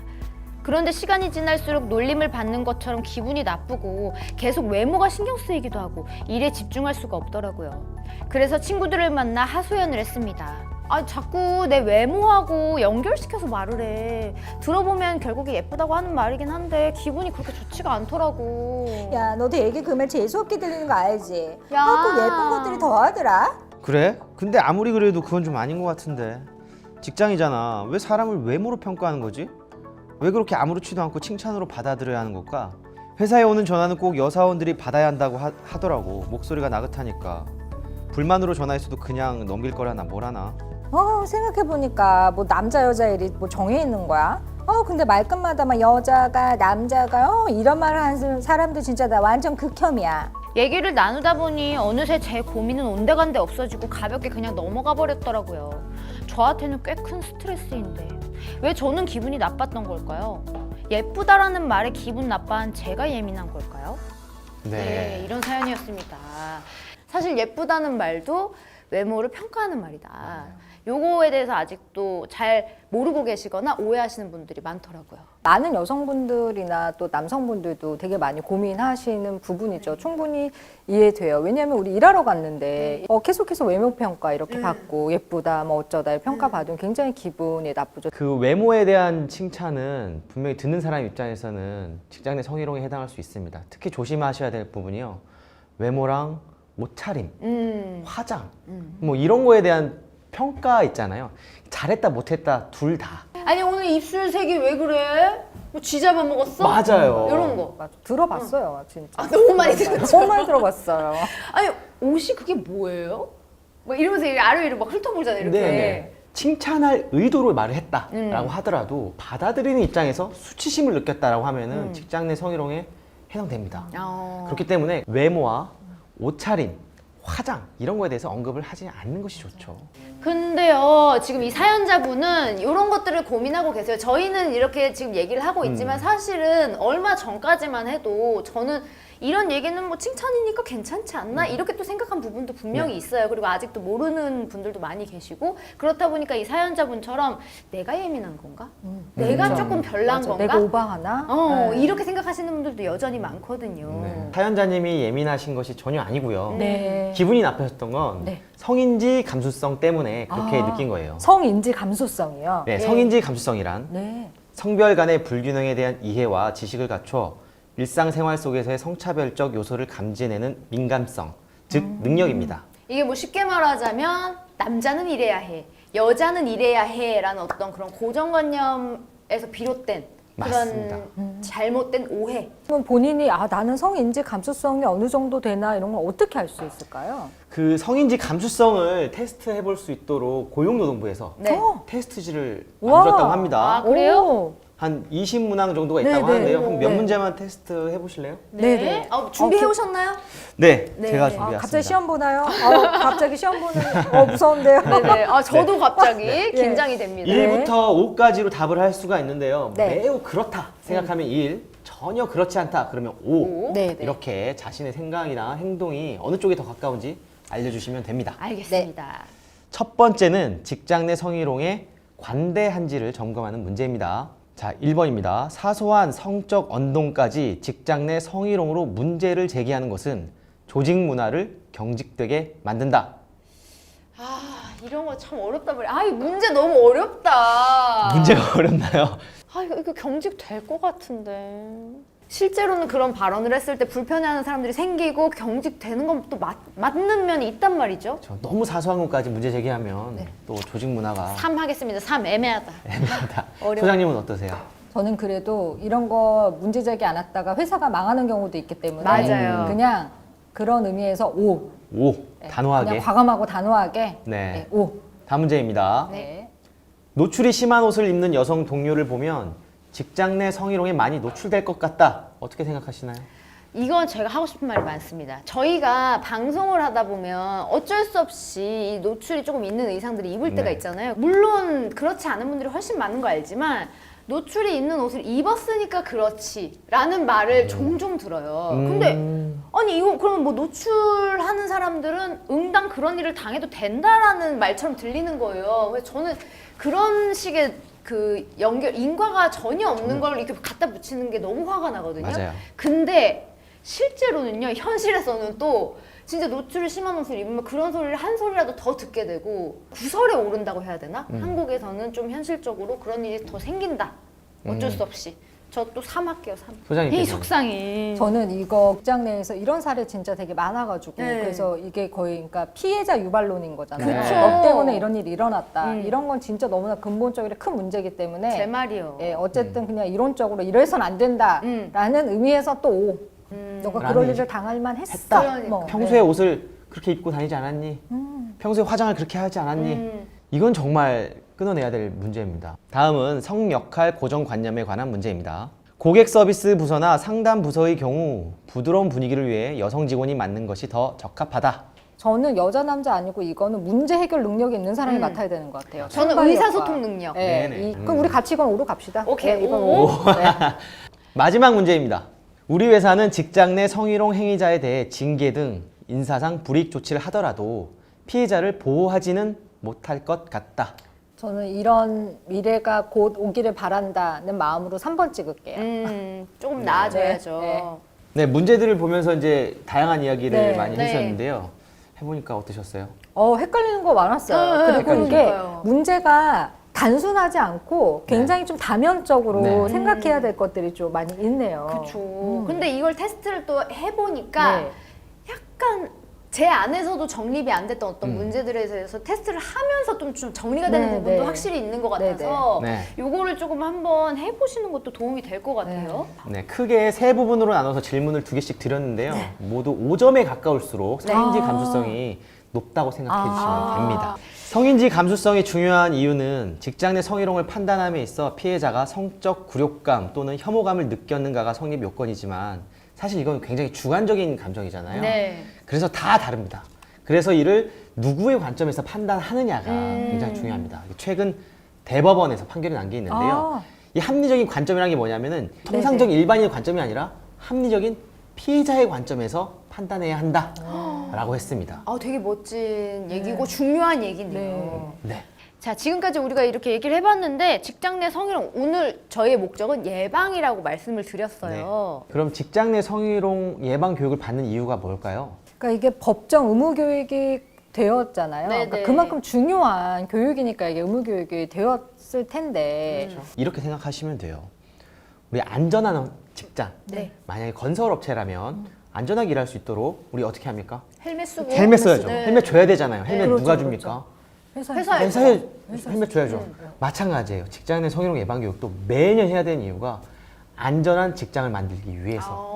그런데 시간이 지날수록 놀림을 받는 것처럼 기분이 나쁘고 계속 외모가 신경 쓰이기도 하고 일에 집중할 수가 없더라고요. 그래서 친구들을 만나 하소연을 했습니다. 아, 자꾸 내 외모하고 연결시켜서 말을 해. 들어보면 결국에 예쁘다고 하는 말이긴 한데 기분이 그렇게 좋지가 않더라고. 야, 너도 얘기 그 말 재수없게 들리는 거 알지? 야. 꼭 예쁜 것들이 더하더라. 그래? 근데 아무리 그래도 그건 좀 아닌 것 같은데. 직장이잖아. 왜 사람을 외모로 평가하는 거지? 왜 그렇게 아무렇지도 않고 칭찬으로 받아들여야 하는 걸까? 회사에 오는 전화는 꼭 여사원들이 받아야 한다고 하더라고. 목소리가 나긋하니까. 불만으로 전화했어도 그냥 넘길 거라나 뭐라나. 생각해보니까 뭐 남자 여자 일이 뭐 정해 있는 거야? 근데 말끝마다 막 여자가 남자가 이런 말을 하는 사람들 진짜 나 완전 극혐이야. 얘기를 나누다 보니 어느새 제 고민은 온데간데 없어지고 가볍게 그냥 넘어가 버렸더라고요. 저한테는 꽤 큰 스트레스인데 왜 저는 기분이 나빴던 걸까요? 예쁘다라는 말에 기분 나빠한 제가 예민한 걸까요? 네, 이런 사연이었습니다. 사실 예쁘다는 말도 외모를 평가하는 말이다. 요거에 대해서 아직도 잘 모르고 계시거나 오해하시는 분들이 많더라고요. 많은 여성분들이나 또 남성분들도 되게 많이 고민하시는 부분이죠. 충분히 이해돼요. 왜냐하면 우리 일하러 갔는데 계속해서 외모 평가 이렇게 받고 예쁘다 뭐 어쩌다 평가 받으면 굉장히 기분이 나쁘죠. 그 외모에 대한 칭찬은 분명히 듣는 사람 입장에서는 직장 내 성희롱에 해당할 수 있습니다. 특히 조심하셔야 될 부분이요. 외모랑 옷차림, 화장, 뭐 이런 거에 대한 평가 있잖아요. 잘했다 못했다 둘 다. 아니 오늘 입술색이 왜 그래? 뭐 쥐 잡아먹었어? 맞아요. 이런 거. 맞아. 들어봤어요, 진짜. 아, 너무 많이 들었죠? 너무 많이 들어봤어요. 아니 옷이 그게 뭐예요? 뭐 이러면서 아래위로 막 훑어보잖아요 이렇게. 네네. 칭찬할 의도로 말을 했다라고 하더라도 받아들이는 입장에서 수치심을 느꼈다라고 하면은 직장 내 성희롱에 해당됩니다. 그렇기 때문에 외모와 옷차림, 화장 이런 거에 대해서 언급을 하지 않는 것이 좋죠. 근데요, 지금 이 사연자분은 이런 것들을 고민하고 계세요. 저희는 이렇게 지금 얘기를 하고 있지만 사실은 얼마 전까지만 해도 저는 이런 얘기는 뭐 칭찬이니까 괜찮지 않나? 이렇게 또 생각한 부분도 분명히 있어요. 그리고 아직도 모르는 분들도 많이 계시고 그렇다 보니까 이 사연자분처럼 내가 예민한 건가? 내가 조금 별난 맞아. 건가? 내가 오바하나? 네. 이렇게 생각하시는 분들도 여전히 많거든요. 사연자님이 예민하신 것이 전혀 아니고요. 네. 기분이 나쁘셨던 건 네. 성인지 감수성 때문에 그렇게 아. 느낀 거예요. 성인지 감수성이요. 네, 성인지 감수성이란 네. 성별 간의 불균형에 대한 이해와 지식을 갖춰 일상생활 속에서의 성차별적 요소를 감지해내는 민감성, 즉 능력입니다. 이게 뭐 쉽게 말하자면 남자는 이래야 해, 여자는 이래야 해라는 어떤 그런 고정관념에서 비롯된 맞습니다. 그런 잘못된 오해. 그럼 본인이 나는 성인지 감수성이 어느 정도 되나 이런 걸 어떻게 알 수 있을까요? 그 성인지 감수성을 테스트해 볼 수 있도록 고용노동부에서 네. 테스트지를 우와. 만들었다고 합니다. 아, 그래요? 오. 한 20문항 정도가 있다고 네, 하는데요. 네. 그럼 몇 문제만 테스트 해보실래요? 네네. 준비해 오셨나요? 네, 네. 제가 아, 준비했습니다. 갑자기 시험 보나요? 갑자기 시험 보는 무서운데요. 네네. 저도 갑자기 긴장이 됩니다. 네. 1부터 5까지로 답을 할 수가 있는데요. 네. 매우 그렇다 생각하면 1, 전혀 그렇지 않다 그러면 5. 네, 네. 이렇게 자신의 생각이나 행동이 어느 쪽에 더 가까운지 알려주시면 됩니다. 알겠습니다. 첫 번째는 직장 내 성희롱에 관대한지를 점검하는 문제입니다. 자, 1번입니다. 사소한 성적 언동까지 직장 내 성희롱으로 문제를 제기하는 것은 조직 문화를 경직되게 만든다. 이런 거 참 어렵다 말이야. 이 문제 너무 어렵다. 문제가 어렵나요? 이거 경직 될 것 같은데. 실제로는 그런 발언을 했을 때 불편해하는 사람들이 생기고 경직되는 건 또 맞는 면이 있단 말이죠. 너무 사소한 것까지 문제 제기하면 또 조직 문화가 3 하겠습니다. 3 애매하다. 애매하다. 어려워. 소장님은 어떠세요? 저는 그래도 이런 거 문제 제기 안 했다가 회사가 망하는 경우도 있기 때문에 맞아요. 그냥 그런 의미에서 5. 5. 네, 단호하게. 그냥 과감하고 단호하게 네. 5. 다음 문제입니다. 네. 노출이 심한 옷을 입는 여성 동료를 보면 직장 내 성희롱에 많이 노출될 것 같다. 어떻게 생각하시나요? 이건 제가 하고 싶은 말이 많습니다. 저희가 방송을 하다 보면 어쩔 수 없이 이 노출이 조금 있는 의상들을 입을 때가 네. 있잖아요. 물론 그렇지 않은 분들이 훨씬 많은 거 알지만 노출이 있는 옷을 입었으니까 그렇지 라는 말을 종종 들어요. 근데 아니 이거 그러면 뭐 노출하는 사람들은 응당 그런 일을 당해도 된다라는 말처럼 들리는 거예요. 그래서 저는 그런 식의 그 인과가 전혀 없는 걸 이렇게 갖다 붙이는 게 너무 화가 나거든요. 맞아요. 근데 실제로는요, 현실에서는 또 진짜 노출이 심한 옷을 입으면 그런 소리를 한 소리라도 더 듣게 되고 구설에 오른다고 해야 되나? 한국에서는 좀 현실적으로 그런 일이 더 생긴다. 어쩔 수 없이. 저 또 3 할게요, 3. 소장님께서. 이 속상해. 저는 이거 직장 내에서 이런 사례 진짜 되게 많아가지고 네. 그래서 이게 거의 그러니까 피해자 유발론인 거잖아요. 그쵸. 너 때문에 이런 일이 일어났다. 이런 건 진짜 너무나 근본적으로 큰 문제이기 때문에 제 말이요. 예, 어쨌든 그냥 이론적으로 이래서는 안 된다라는 의미에서 또 5. 너가 그럴 라는 일을 당할 만했다. 그러니까. 뭐, 평소에 옷을 그렇게 입고 다니지 않았니? 평소에 화장을 그렇게 하지 않았니? 이건 정말 끊어내야 될 문제입니다. 다음은 성역할 고정관념에 관한 문제입니다. 고객 서비스 부서나 상담 부서의 경우 부드러운 분위기를 위해 여성 직원이 맡는 것이 더 적합하다. 저는 여자 남자 아니고 이거는 문제 해결 능력이 있는 사람이 맡아야 되는 것 같아요. 저는 상관력과. 의사소통 능력. 네, 네네. 그럼 우리 같이 이건 5로 갑시다. 오케이, 네, 이건 오. 5. 네. 마지막 문제입니다. 우리 회사는 직장 내 성희롱 행위자에 대해 징계 등 인사상 불이익 조치를 하더라도 피해자를 보호하지는 못할 것 같다. 저는 이런 미래가 곧 오기를 바란다는 마음으로 3번 찍을게요. 조금 나아져야죠. 네. 네, 문제들을 보면서 이제 다양한 이야기를 네. 많이 네. 해주셨는데요. 해보니까 어떠셨어요? 헷갈리는 거 많았어요. 그리고 이게 그러니까요. 문제가 단순하지 않고 굉장히 좀 다면적으로 네. 생각해야 될 것들이 좀 많이 있네요. 그렇죠. 근데 이걸 테스트를 또 해보니까 네. 약간 제 안에서도 정립이 안 됐던 어떤 문제들에 대해서 테스트를 하면서 좀 정리가 되는 네, 부분도 네. 확실히 있는 것 같아서 네. 요거를 조금 한번 해보시는 것도 도움이 될 것 같아요. 네, 크게 세 부분으로 나눠서 질문을 2개씩 드렸는데요. 모두 5점에 가까울수록 성인지 감수성이 높다고 생각해 주시면 됩니다. 성인지 감수성이 중요한 이유는 직장 내 성희롱을 판단함에 있어 피해자가 성적 굴욕감 또는 혐오감을 느꼈는가가 성립 요건이지만 사실 이건 굉장히 주관적인 감정이잖아요. 네. 그래서 다 다릅니다. 그래서 이를 누구의 관점에서 판단하느냐가 굉장히 중요합니다. 최근 대법원에서 판결이 난 게 있는데요. 이 합리적인 관점이라는 게 뭐냐면은 통상적인 일반인의 관점이 아니라 합리적인 피해자의 관점에서 판단해야 한다라고 했습니다. 되게 멋진 얘기고 중요한 얘기네요. 네. 자, 지금까지 우리가 이렇게 얘기를 해봤는데 직장 내 성희롱, 오늘 저희의 목적은 예방이라고 말씀을 드렸어요. 그럼 직장 내 성희롱 예방 교육을 받는 이유가 뭘까요? 그러니까 이게 법정 의무 교육이 되었잖아요. 네네. 그러니까 그만큼 중요한 교육이니까 이게 의무 교육이 되었을 텐데. 이렇게 생각하시면 돼요. 우리 안전한 직장, 네. 만약에 건설업체라면 안전하게 일할 수 있도록 우리 어떻게 합니까? 헬멧 쓰고 헬멧 써야죠. 네. 헬멧 줘야 되잖아요. 헬멧 그렇죠, 누가 그렇죠. 줍니까? 회사에서. 회사에 헬멧 줘야죠. 마찬가지예요. 직장 내 성희롱 예방 교육도 매년 해야 되는 이유가 안전한 직장을 만들기 위해서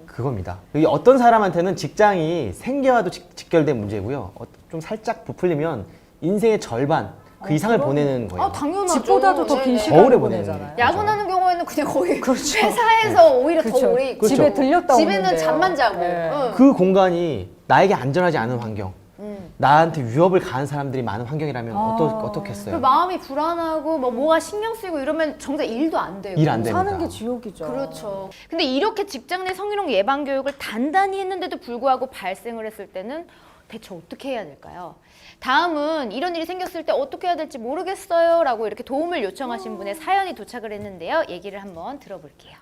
그겁니다. 여기 어떤 사람한테는 직장이 생계와도 직결된 문제고요. 좀 살짝 부풀리면 인생의 절반 그 이상을 보내는 거예요. 아, 당연하죠. 집보다도 더 긴 네네. 시간을 겨울에 보내잖아요. 보내는 야근하는 경우에는 그냥 거의 그렇죠. 회사에서 오히려 더 그렇죠. 오래 있고 집에 들렸다 집에는 오는데요. 잠만 자고. 네. 응. 그 공간이 나에게 안전하지 않은 환경, 나한테 위협을 가한 사람들이 많은 환경이라면 그 어떻겠어요? 마음이 불안하고 뭐가 신경 쓰이고 이러면 정작 일도 안 되고. 일 안 됩니다. 사는 게 지옥이죠. 그렇죠. 근데 이렇게 직장 내 성희롱 예방 교육을 단단히 했는데도 불구하고 발생을 했을 때는 대체 어떻게 해야 될까요? 다음은 이런 일이 생겼을 때 어떻게 해야 될지 모르겠어요 라고 이렇게 도움을 요청하신 분의 사연이 도착을 했는데요. 얘기를 한번 들어볼게요.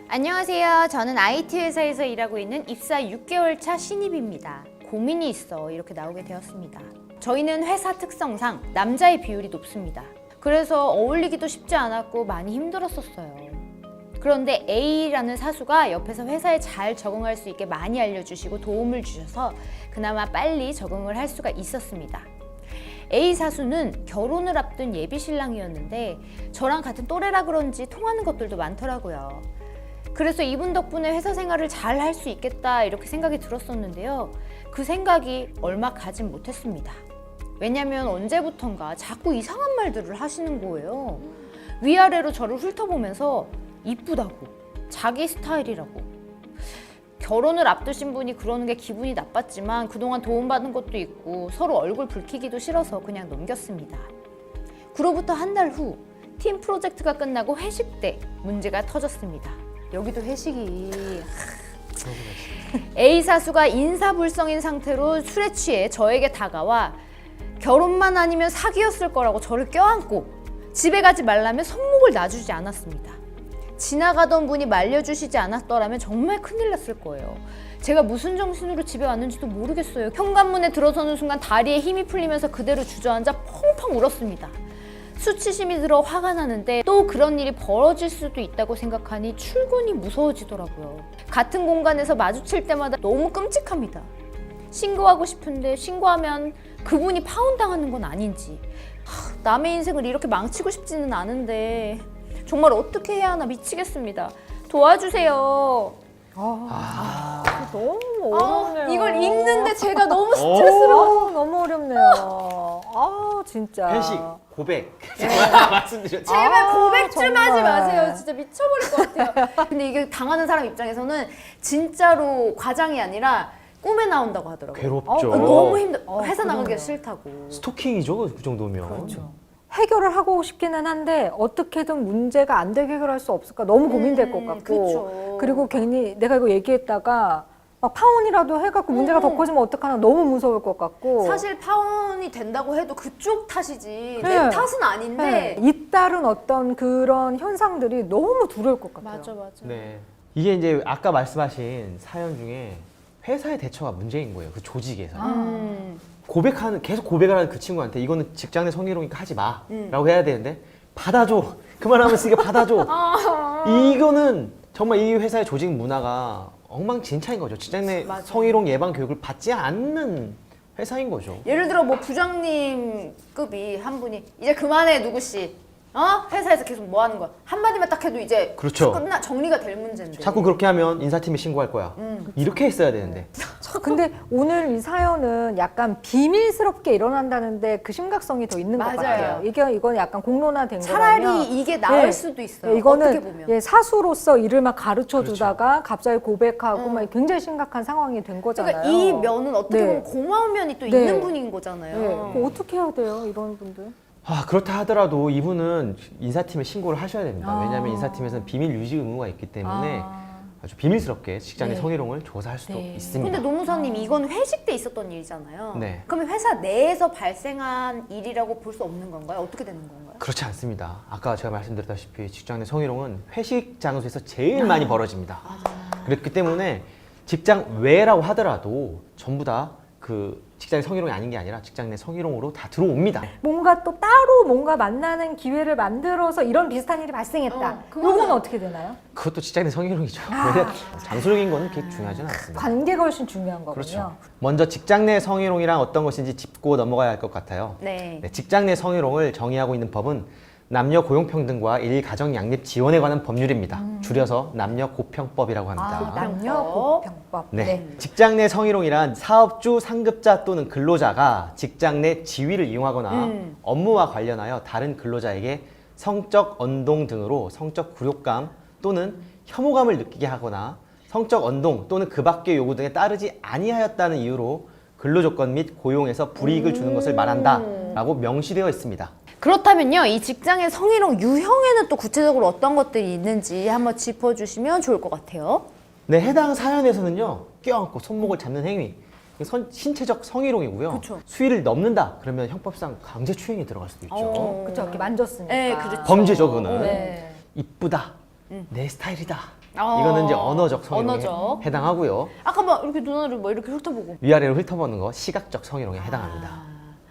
안녕하세요. 저는 IT 회사에서 일하고 있는 입사 6개월 차 신입입니다. 고민이 있어 이렇게 나오게 되었습니다. 저희는 회사 특성상 남자의 비율이 높습니다. 그래서 어울리기도 쉽지 않았고 많이 힘들었었어요. 그런데 A라는 사수가 옆에서 회사에 잘 적응할 수 있게 많이 알려주시고 도움을 주셔서 그나마 빨리 적응을 할 수가 있었습니다. A 사수는 결혼을 앞둔 예비 신랑이었는데 저랑 같은 또래라 그런지 통하는 것들도 많더라고요. 그래서 이분 덕분에 회사 생활을 잘 할 수 있겠다 이렇게 생각이 들었었는데요. 그 생각이 얼마 가진 못했습니다. 왜냐면 언제부턴가 자꾸 이상한 말들을 하시는 거예요. 위아래로 저를 훑어보면서 이쁘다고, 자기 스타일이라고. 결혼을 앞두신 분이 그러는 게 기분이 나빴지만 그동안 도움받은 것도 있고 서로 얼굴 붉히기도 싫어서 그냥 넘겼습니다. 그로부터 한 달 후 팀 프로젝트가 끝나고 회식 때 문제가 터졌습니다. 여기도 회식이... A 사수가 인사불성인 상태로 술에 취해 저에게 다가와 결혼만 아니면 사기였을 거라고 저를 껴안고 집에 가지 말라며 손목을 놔주지 않았습니다. 지나가던 분이 말려주시지 않았더라면 정말 큰일 났을 거예요. 제가 무슨 정신으로 집에 왔는지도 모르겠어요. 현관문에 들어서는 순간 다리에 힘이 풀리면서 그대로 주저앉아 펑펑 울었습니다. 수치심이 들어 화가 나는데 또 그런 일이 벌어질 수도 있다고 생각하니 출근이 무서워지더라고요. 같은 공간에서 마주칠 때마다 너무 끔찍합니다. 신고하고 싶은데 신고하면 그분이 파혼당하는 건 아닌지, 남의 인생을 이렇게 망치고 싶지는 않은데 정말 어떻게 해야 하나 미치겠습니다. 도와주세요. 너무 어렵네요. 이걸 읽는데 제가 너무 너무 어렵네요. 진짜. 회식, 고백 말씀드렸죠. 제발 고백 좀 정말. 하지 마세요. 진짜 미쳐버릴 것 같아요. 근데 이게 당하는 사람 입장에서는 진짜로 과장이 아니라 꿈에 나온다고 하더라고요. 괴롭죠. 너무 힘들. 회사 그럼요. 나가기가 싫다고. 스토킹이죠, 그 정도면. 그렇죠. 해결을 하고 싶기는 한데 어떻게든 문제가 안 되게 해결할 수 없을까 너무 고민될 것 같고 그쵸. 그리고 괜히 내가 이거 얘기했다가 막 파혼이라도 해갖고 문제가 더 커지면 어떡하나 너무 무서울 것 같고 사실 파혼이 된다고 해도 그쪽 탓이지 네. 내 탓은 아닌데. 네. 잇따른 어떤 그런 현상들이 너무 두려울 것 같아요. 맞아. 네. 이게 이제 아까 말씀하신 사연 중에 회사의 대처가 문제인 거예요. 그 조직에서. 계속 고백을 하는 그 친구한테 이거는 직장 내 성희롱이니까 하지 마라고 해야 되는데 받아줘. 그만하면서 이게 받아줘. 이거는 정말 이 회사의 조직 문화가 엉망진창인 거죠. 직장 내 맞아요. 성희롱 예방 교육을 받지 않는 회사인 거죠. 예를 들어 뭐 부장님급이 한 분이 이제 그만해 누구씨. 회사에서 계속 뭐 하는 거야. 한마디만 딱 해도 이제 그렇죠. 정리가 될 문제인데. 자꾸 그렇게 하면 인사팀에 신고할 거야. 이렇게 했어야 되는데. 근데 오늘 이 사연은 약간 비밀스럽게 일어난다는데 그 심각성이 더 있는 것 맞아요. 같아요. 이건 약간 공론화된 차라리 거라면 이게 나을 네. 수도 있어요. 이거는 어떻게 보면. 사수로서 일을 막 가르쳐 주다가 갑자기 고백하고 막 굉장히 심각한 상황이 된 거잖아요. 그러니까 이 면은 어떻게 네. 보면 고마운 면이 또 네. 있는 분인 거잖아요. 네. 그거 어떻게 해야 돼요, 이런 분들? 그렇다 하더라도 이분은 인사팀에 신고를 하셔야 됩니다. 왜냐하면 인사팀에서는 비밀 유지 의무가 있기 때문에 아주 비밀스럽게 직장 내 네. 성희롱을 조사할 수도 있습니다. 근데 노무사님 이건 회식 때 있었던 일이잖아요. 네. 그러면 회사 내에서 발생한 일이라고 볼 수 없는 건가요? 어떻게 되는 건가요? 그렇지 않습니다. 아까 제가 말씀드렸다시피 직장 내 성희롱은 회식 장소에서 제일 많이 벌어집니다. 그렇기 때문에 직장 외라고 하더라도 전부 다 그 직장의 성희롱이 아닌 게 아니라 직장 내 성희롱으로 다 들어옵니다. 뭔가 또 따로 뭔가 만나는 기회를 만들어서 이런 비슷한 일이 발생했다. 그건 어떻게 되나요? 그것도 직장 내 성희롱이죠. 아. 왜냐면 장소적인 거는 그렇게 중요하진 않습니다. 관계가 훨씬 중요한 거군요. 그렇죠. 먼저 직장 내 성희롱이란 어떤 것인지 짚고 넘어가야 할 것 같아요. 네. 네, 직장 내 성희롱을 정의하고 있는 법은 남녀 고용평등과 일 가정 양립 지원에 관한 법률입니다. 줄여서 남녀 고평법이라고 합니다. 남녀 고평법. 네. 직장 내 성희롱이란 사업주, 상급자 또는 근로자가 직장 내 지위를 이용하거나 업무와 관련하여 다른 근로자에게 성적 언동 등으로 성적 굴욕감 또는 혐오감을 느끼게 하거나 성적 언동 또는 그 밖의 요구 등에 따르지 아니하였다는 이유로 근로조건 및 고용에서 불이익을 주는 것을 말한다라고 명시되어 있습니다. 그렇다면요, 이 직장의 성희롱 유형에는 또 구체적으로 어떤 것들이 있는지 한번 짚어주시면 좋을 것 같아요. 네, 해당 사연에서는요, 껴안고 손목을 잡는 행위, 신체적 성희롱이고요. 그쵸. 수위를 넘는다 그러면 형법상 강제추행이 들어갈 수도 있죠. 그렇죠. 이렇게 만졌으니까. 네, 그렇죠. 범죄죠, 그거는. 네. 이쁘다, 내 스타일이다. 어, 이거는 이제 언어적 성희롱에 언어적. 해당하고요. 아까 막 이렇게 누나를 뭐 이렇게 훑어보고. 위아래로 훑어보는 거 시각적 성희롱에 해당합니다.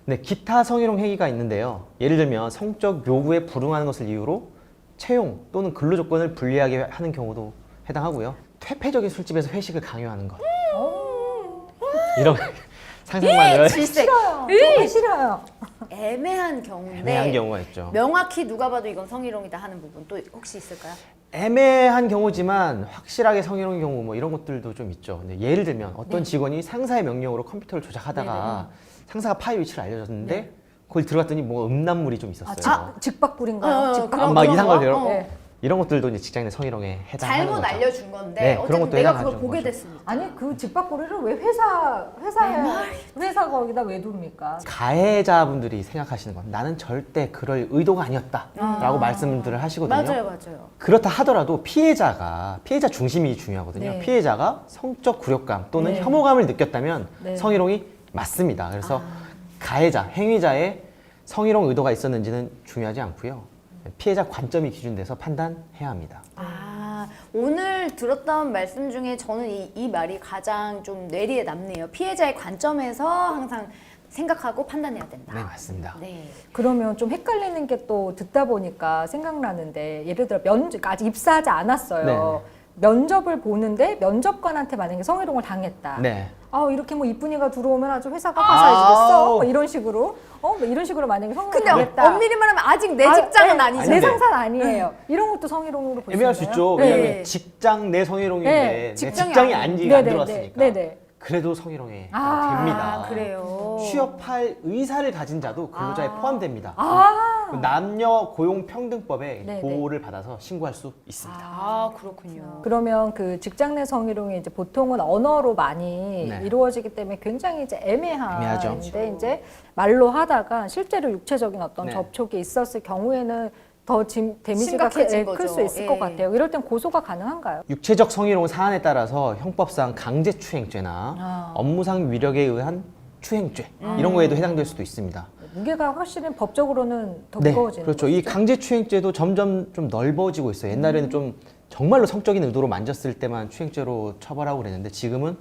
네, 기타 성희롱 행위가 있는데요. 예를 들면 성적 요구에 불응하는 것을 이유로 채용 또는 근로 조건을 불리하게 하는 경우도 해당하고요. 퇴폐적인 술집에서 회식을 강요하는 것. 이런 상상만 해요. 싫어요. 정말 싫어요. 애매한 경우인데 애매한 경우가 있죠. 명확히 누가 봐도 이건 성희롱이다 하는 부분 또 혹시 있을까요? 애매한 경우지만 확실하게 성희롱인 경우 뭐 이런 것들도 좀 있죠. 근데 예를 들면 어떤 직원이 상사의 명령으로 컴퓨터를 조작하다가 상사가 파일 위치를 알려줬는데 거기 들어갔더니 뭐 음란물이 좀 있었어요. 직박불인가요? 직박. 막 이상한 걸 들어. 네. 이런 것들도 이제 직장 내 성희롱에 해당하는 잘못 거죠. 알려준 건데 네, 그런 어쨌든 것도 내가 해당하죠, 그걸 보게 그거죠. 됐으니까. 아니 그 직박불이를 왜 회사 거기다 왜 둡니까? 가해자분들이 생각하시는 건 나는 절대 그럴 의도가 아니었다라고 말씀들을 하시거든요. 맞아요. 그렇다 하더라도 피해자 중심이 중요하거든요. 네. 피해자가 성적 굴욕감 또는 네. 혐오감을 느꼈다면 네. 성희롱이 맞습니다. 그래서 가해자, 행위자의 성희롱 의도가 있었는지는 중요하지 않고요. 피해자 관점이 기준돼서 판단해야 합니다. 오늘 들었던 말씀 중에 저는 이 말이 가장 좀 뇌리에 남네요. 피해자의 관점에서 항상 생각하고 판단해야 된다. 네, 맞습니다. 네. 그러면 좀 헷갈리는 게 또 듣다 보니까 생각나는데 예를 들어 아직 입사하지 않았어요. 네. 면접을 보는데 면접관한테 만약에 성희롱을 당했다. 네. 이렇게 뭐 이쁜이가 들어오면 아주 회사가 화사해지겠어. 아우. 뭐 이런 식으로. 뭐 이런 식으로 만약에 성희롱을 근데 당했다. 엄밀히 말하면 아직 내 직장은 아니죠. 내 네. 상사는 아니에요. 이런 것도 성희롱으로 볼 수 애매할 수 있나요? 있죠. 네. 왜냐하면 직장 내 성희롱인데 네, 내 직장이 직장이 아니- 아닌지 네네네. 안 들어왔으니까 네네. 그래도 성희롱에 아, 됩니다. 그래요. 취업할 의사를 가진 자도 근로자에 포함됩니다. 아, 남녀 고용평등법에 네네. 보호를 받아서 신고할 수 있습니다. 그렇군요. 그러면 그 직장 내 성희롱이 이제 보통은 언어로 많이 네. 이루어지기 때문에 굉장히 이제 애매하죠. 애매한데 이제 말로 하다가 실제로 육체적인 어떤 네. 접촉이 있었을 경우에는 더 데미지가 심각해진 클 수 거죠. 있을 예. 것 같아요. 이럴 땐 고소가 가능한가요? 육체적 성희롱 사안에 따라서 형법상 강제추행죄나 업무상 위력에 의한 추행죄 이런 거에도 해당될 수도 있습니다. 무게가 확실히 법적으로는 더 네, 무거워지는 그렇죠. 이 강제추행죄도 점점 좀 넓어지고 있어요. 옛날에는 좀 정말로 성적인 의도로 만졌을 때만 추행죄로 처벌하고 그랬는데 지금은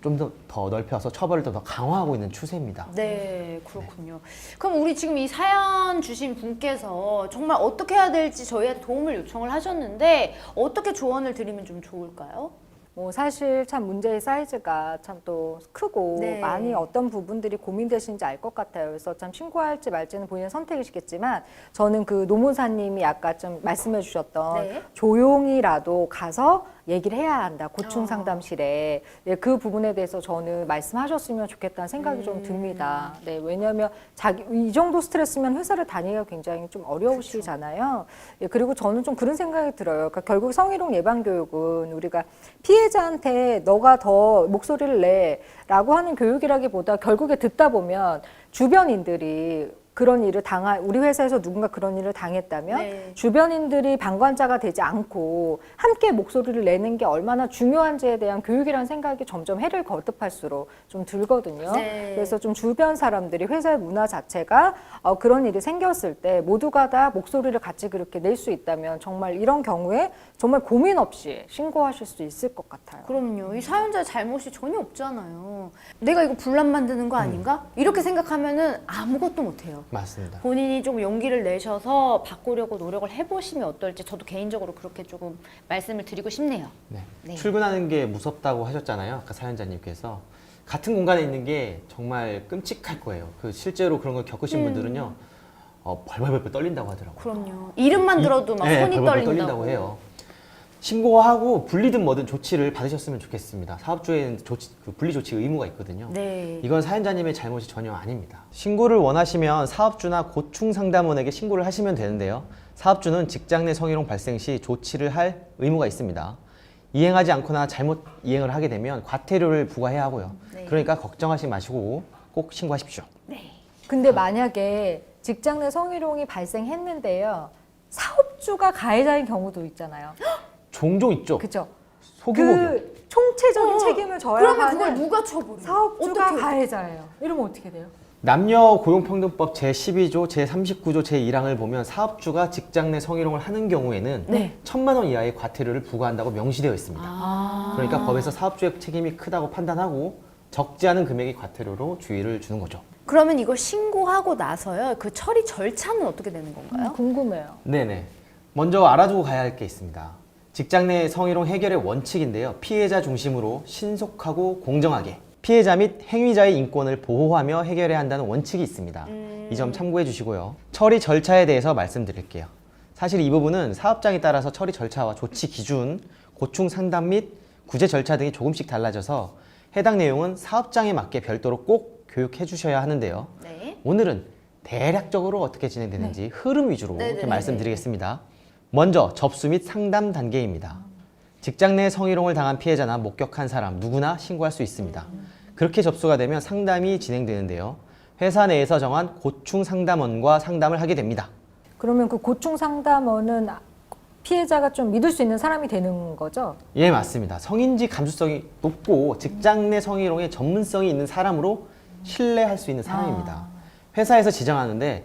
좀 더 넓혀서 처벌을 더 강화하고 있는 추세입니다. 네, 그렇군요. 그럼 우리 지금 이 사연 주신 분께서 정말 어떻게 해야 될지 저희한테 도움을 요청을 하셨는데 어떻게 조언을 드리면 좀 좋을까요? 뭐 사실 참 문제의 사이즈가 참 또 크고 네. 많이 어떤 부분들이 고민되시는지 알 것 같아요. 그래서 참 신고할지 말지는 본인의 선택이시겠지만 저는 그 노무사님이 아까 좀 말씀해 주셨던 네. 조용히라도 가서 얘기를 해야 한다. 고충 상담실에. 네, 그 부분에 대해서 저는 말씀하셨으면 좋겠다는 생각이 좀 듭니다. 네, 왜냐하면 이 정도 스트레스면 회사를 다니기가 굉장히 좀 어려우시잖아요. 예, 그리고 저는 좀 그런 생각이 들어요. 그러니까 결국 성희롱 예방 교육은 우리가 피해자한테 너가 더 목소리를 내라고 하는 교육이라기보다 결국에 듣다 보면 주변인들이 그런 일을 우리 회사에서 누군가 그런 일을 당했다면 네. 주변인들이 방관자가 되지 않고 함께 목소리를 내는 게 얼마나 중요한지에 대한 교육이라는 생각이 점점 해를 거듭할수록 좀 들거든요. 네. 그래서 좀 주변 사람들이 회사의 문화 자체가 그런 일이 생겼을 때 모두가 다 목소리를 같이 그렇게 낼 수 있다면 정말 이런 경우에 정말 고민 없이 신고하실 수 있을 것 같아요. 그럼요. 이 사연자의 잘못이 전혀 없잖아요. 내가 이거 분란 만드는 거 아닌가? 이렇게 생각하면은 아무것도 못해요. 맞습니다. 본인이 좀 용기를 내셔서 바꾸려고 노력을 해보시면 어떨지 저도 개인적으로 그렇게 조금 말씀을 드리고 싶네요. 네. 네. 출근하는 게 무섭다고 하셨잖아요. 아까 사연자님께서. 같은 공간에 있는 게 정말 끔찍할 거예요. 그 실제로 그런 걸 겪으신 분들은요. 벌벌벌 떨린다고 하더라고요. 그럼요. 이름만 들어도 막 네, 손이 벌벌벌 떨린다고 해요. 신고하고 분리든 뭐든 조치를 받으셨으면 좋겠습니다. 사업주에는 그 분리 조치 의무가 있거든요. 네. 이건 사연자님의 잘못이 전혀 아닙니다. 신고를 원하시면 사업주나 고충상담원에게 신고를 하시면 되는데요. 사업주는 직장 내 성희롱 발생 시 조치를 할 의무가 있습니다. 이행하지 않거나 잘못 이행을 하게 되면 과태료를 부과해야 하고요. 네. 그러니까 걱정하지 마시고 꼭 신고하십시오. 근데 만약에 직장 내 성희롱이 발생했는데요. 사업주가 가해자인 경우도 있잖아요. 종종 있죠. 그죠? 소규모 기업. 그 총체적인 책임을 져야 그러면 그걸 하는 누가 처벌해요? 사업주가 어떻게- 가해자예요. 이러면 어떻게 돼요? 남녀고용평등법 제12조 제39조 제1항을 보면 사업주가 직장 내 성희롱을 하는 경우에는 네. 1,000만 원 이하의 과태료를 부과한다고 명시되어 있습니다. 아. 그러니까 법에서 사업주의 책임이 크다고 판단하고 적지 않은 금액의 과태료로 주의를 주는 거죠. 그러면 이걸 신고하고 나서요. 그 처리 절차는 어떻게 되는 건가요? 궁금해요. 네네. 먼저 알아두고 가야 할 게 있습니다. 직장 내 성희롱 해결의 원칙인데요. 피해자 중심으로 신속하고 공정하게 피해자 및 행위자의 인권을 보호하며 해결해야 한다는 원칙이 있습니다. 이 점 참고해 주시고요. 처리 절차에 대해서 말씀드릴게요. 사실 이 부분은 사업장에 따라서 처리 절차와 조치 기준, 고충 상담 및 구제 절차 등이 조금씩 달라져서 해당 내용은 사업장에 맞게 별도로 꼭 교육해 주셔야 하는데요. 네. 오늘은 대략적으로 어떻게 진행되는지 흐름 위주로 이렇게 네네네. 말씀드리겠습니다. 먼저 접수 및 상담 단계입니다. 직장 내 성희롱을 당한 피해자나 목격한 사람 누구나 신고할 수 있습니다. 그렇게 접수가 되면 상담이 진행되는데요. 회사 내에서 정한 고충 상담원과 상담을 하게 됩니다. 그러면 그 고충 상담원은 피해자가 좀 믿을 수 있는 사람이 되는 거죠? 예, 맞습니다. 성인지 감수성이 높고 직장 내 성희롱에 전문성이 있는 사람으로 신뢰할 수 있는 사람입니다. 회사에서 지정하는데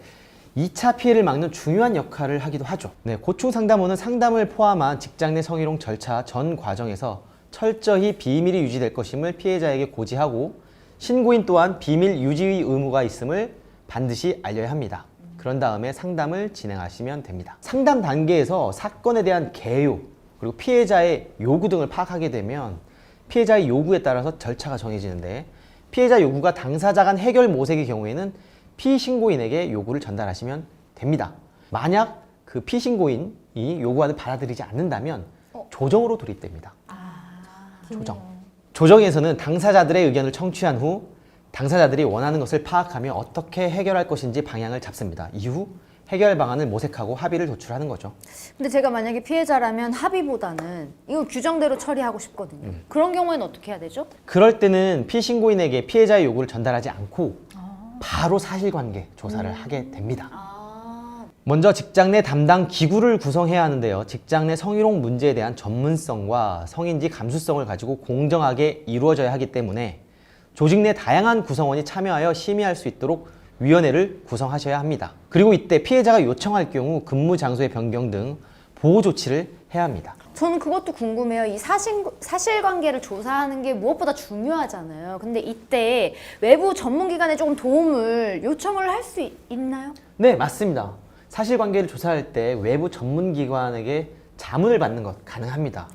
2차 피해를 막는 중요한 역할을 하기도 하죠. 네, 고충 상담원은 상담을 포함한 직장 내 성희롱 절차 전 과정에서 철저히 비밀이 유지될 것임을 피해자에게 고지하고 신고인 또한 비밀 유지의 의무가 있음을 반드시 알려야 합니다. 그런 다음에 상담을 진행하시면 됩니다. 상담 단계에서 사건에 대한 개요, 그리고 피해자의 요구 등을 파악하게 되면 피해자의 요구에 따라서 절차가 정해지는데 피해자 요구가 당사자 간 해결 모색의 경우에는 피신고인에게 요구를 전달하시면 됩니다. 만약 그 피신고인이 요구안을 받아들이지 않는다면 조정으로 돌입됩니다. 조정. 조정에서는 당사자들의 의견을 청취한 후 당사자들이 원하는 것을 파악하며 어떻게 해결할 것인지 방향을 잡습니다. 이후 해결 방안을 모색하고 합의를 도출하는 거죠. 근데 제가 만약에 피해자라면 합의보다는 이거 규정대로 처리하고 싶거든요. 그런 경우에는 어떻게 해야 되죠? 그럴 때는 피신고인에게 피해자의 요구를 전달하지 않고 바로 사실관계 조사를 하게 됩니다. 먼저 직장 내 담당 기구를 구성해야 하는데요. 직장 내 성희롱 문제에 대한 전문성과 성인지 감수성을 가지고 공정하게 이루어져야 하기 때문에 조직 내 다양한 구성원이 참여하여 심의할 수 있도록 위원회를 구성하셔야 합니다. 그리고 이때 피해자가 요청할 경우 근무 장소의 변경 등 보호 조치를 해야 합니다. 저는 그것도 궁금해요. 이 사실관계를 조사하는 게 무엇보다 중요하잖아요. 근데 이때 외부 전문기관에 조금 도움을 요청을 할 수 있나요? 네, 맞습니다. 사실관계를 조사할 때 외부 전문기관에게 자문을 받는 것 가능합니다.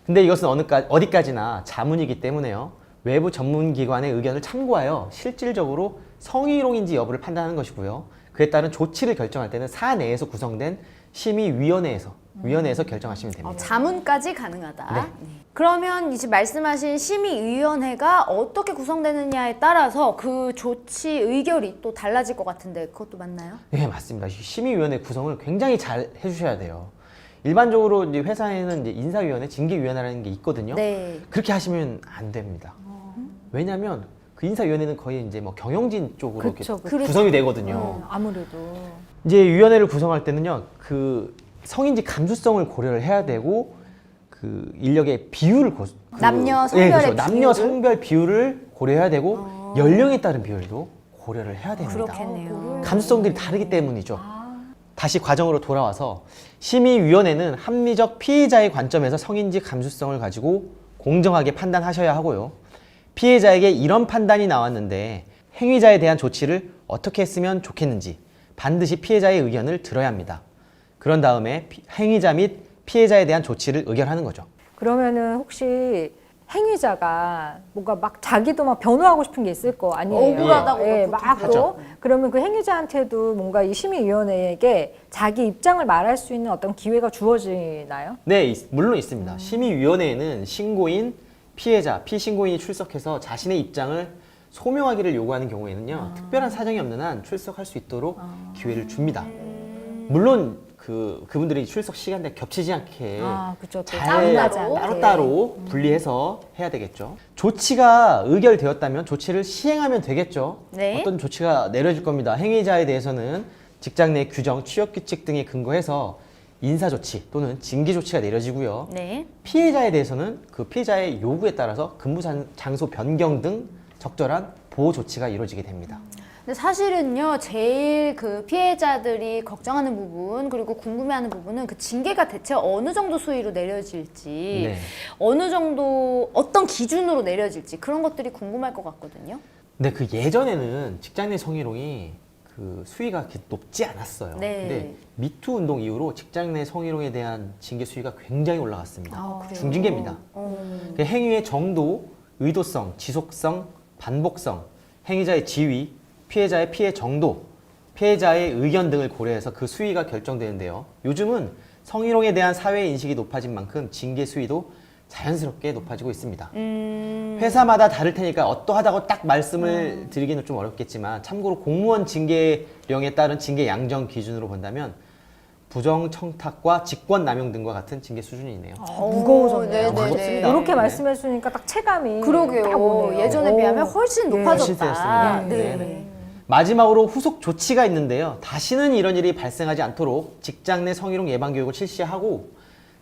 근데 이것은 어디까지나 자문이기 때문에요. 외부 전문기관의 의견을 참고하여 실질적으로 성희롱인지 여부를 판단하는 것이고요. 그에 따른 조치를 결정할 때는 사내에서 구성된 심의위원회에서 결정하시면 됩니다. 자문까지 가능하다. 네. 네. 그러면 이제 말씀하신 심의위원회가 어떻게 구성되느냐에 따라서 그 조치 의결이 또 달라질 것 같은데 그것도 맞나요? 네, 맞습니다. 심의위원회 구성을 굉장히 잘 해주셔야 돼요. 일반적으로 이제 회사에는 이제 인사위원회, 징계위원회라는 게 있거든요. 네. 그렇게 하시면 안 됩니다. 왜냐하면 그 인사위원회는 거의 이제 뭐 경영진 쪽으로 그쵸, 이렇게 그쵸. 구성이 되거든요. 아무래도 이제 위원회를 구성할 때는요, 그 성인지 감수성을 고려를 해야 되고 그 인력의 비율을 남녀 성별의 그렇죠. 남녀 비율을? 성별 비율을 고려해야 되고 연령에 따른 비율도 고려를 해야 됩니다. 그렇겠네요. 감수성들이 다르기 때문이죠. 다시 과정으로 돌아와서 심의위원회는 합리적 피해자의 관점에서 성인지 감수성을 가지고 공정하게 판단하셔야 하고요. 피해자에게 이런 판단이 나왔는데 행위자에 대한 조치를 어떻게 했으면 좋겠는지 반드시 피해자의 의견을 들어야 합니다. 그런 다음에 행위자 및 피해자에 대한 조치를 의결하는 거죠. 그러면은 혹시 행위자가 뭔가 막 자기도 막 변호하고 싶은 게 있을 거 아니에요. 억울하다고 예, 보통 막 하죠. 또 그러면 그 행위자한테도 뭔가 이 심의위원회에게 자기 입장을 말할 수 있는 어떤 기회가 주어지나요? 네, 물론 있습니다. 심의위원회에는 신고인, 피해자, 피신고인이 출석해서 자신의 입장을 소명하기를 요구하는 경우에는요, 특별한 사정이 없는 한 출석할 수 있도록 기회를 줍니다. 물론 그분들이 출석 시간대 겹치지 않게 그렇죠. 잘 따로따로 분리해서 해야 되겠죠. 조치가 의결되었다면 조치를 시행하면 되겠죠. 네. 어떤 조치가 내려질 겁니다. 행위자에 대해서는 직장 내 규정, 취업규칙 등에 근거해서 인사조치 또는 징계조치가 내려지고요. 네. 피해자에 대해서는 그 피해자의 요구에 따라서 근무 장소 변경 등 적절한 보호 조치가 이루어지게 됩니다. 근데 사실은요, 제일 그 피해자들이 걱정하는 부분, 그리고 궁금해하는 부분은 그 징계가 대체 어느 정도 수위로 내려질지, 네. 어느 정도, 어떤 기준으로 내려질지, 그런 것들이 궁금할 것 같거든요. 근데 그 예전에는 직장 내 성희롱이 그 수위가 그렇게 높지 않았어요. 네. 근데 미투 운동 이후로 직장 내 성희롱에 대한 징계 수위가 굉장히 올라갔습니다. 그래요? 중징계입니다. 그 행위의 정도, 의도성, 지속성, 반복성, 행위자의 지위, 피해자의 피해 정도, 피해자의 의견 등을 고려해서 그 수위가 결정되는데요. 요즘은 성희롱에 대한 사회 인식이 높아진 만큼 징계 수위도 자연스럽게 높아지고 있습니다. 회사마다 다를 테니까 어떠하다고 딱 말씀을 드리기는 좀 어렵겠지만 참고로 공무원 징계령에 따른 징계 양정 기준으로 본다면 부정 청탁과 직권 남용 등과 같은 징계 수준이네요. 무거워졌네요. 무겁습니다. 이렇게 네. 말씀해 주니까 딱 체감이 딱 그러게요. 오네요. 예전에 비하면 훨씬 네. 훨씬 높아졌다. 세졌습니다. 네. 네. 마지막으로 후속 조치가 있는데요. 다시는 이런 일이 발생하지 않도록 직장 내 성희롱 예방 교육을 실시하고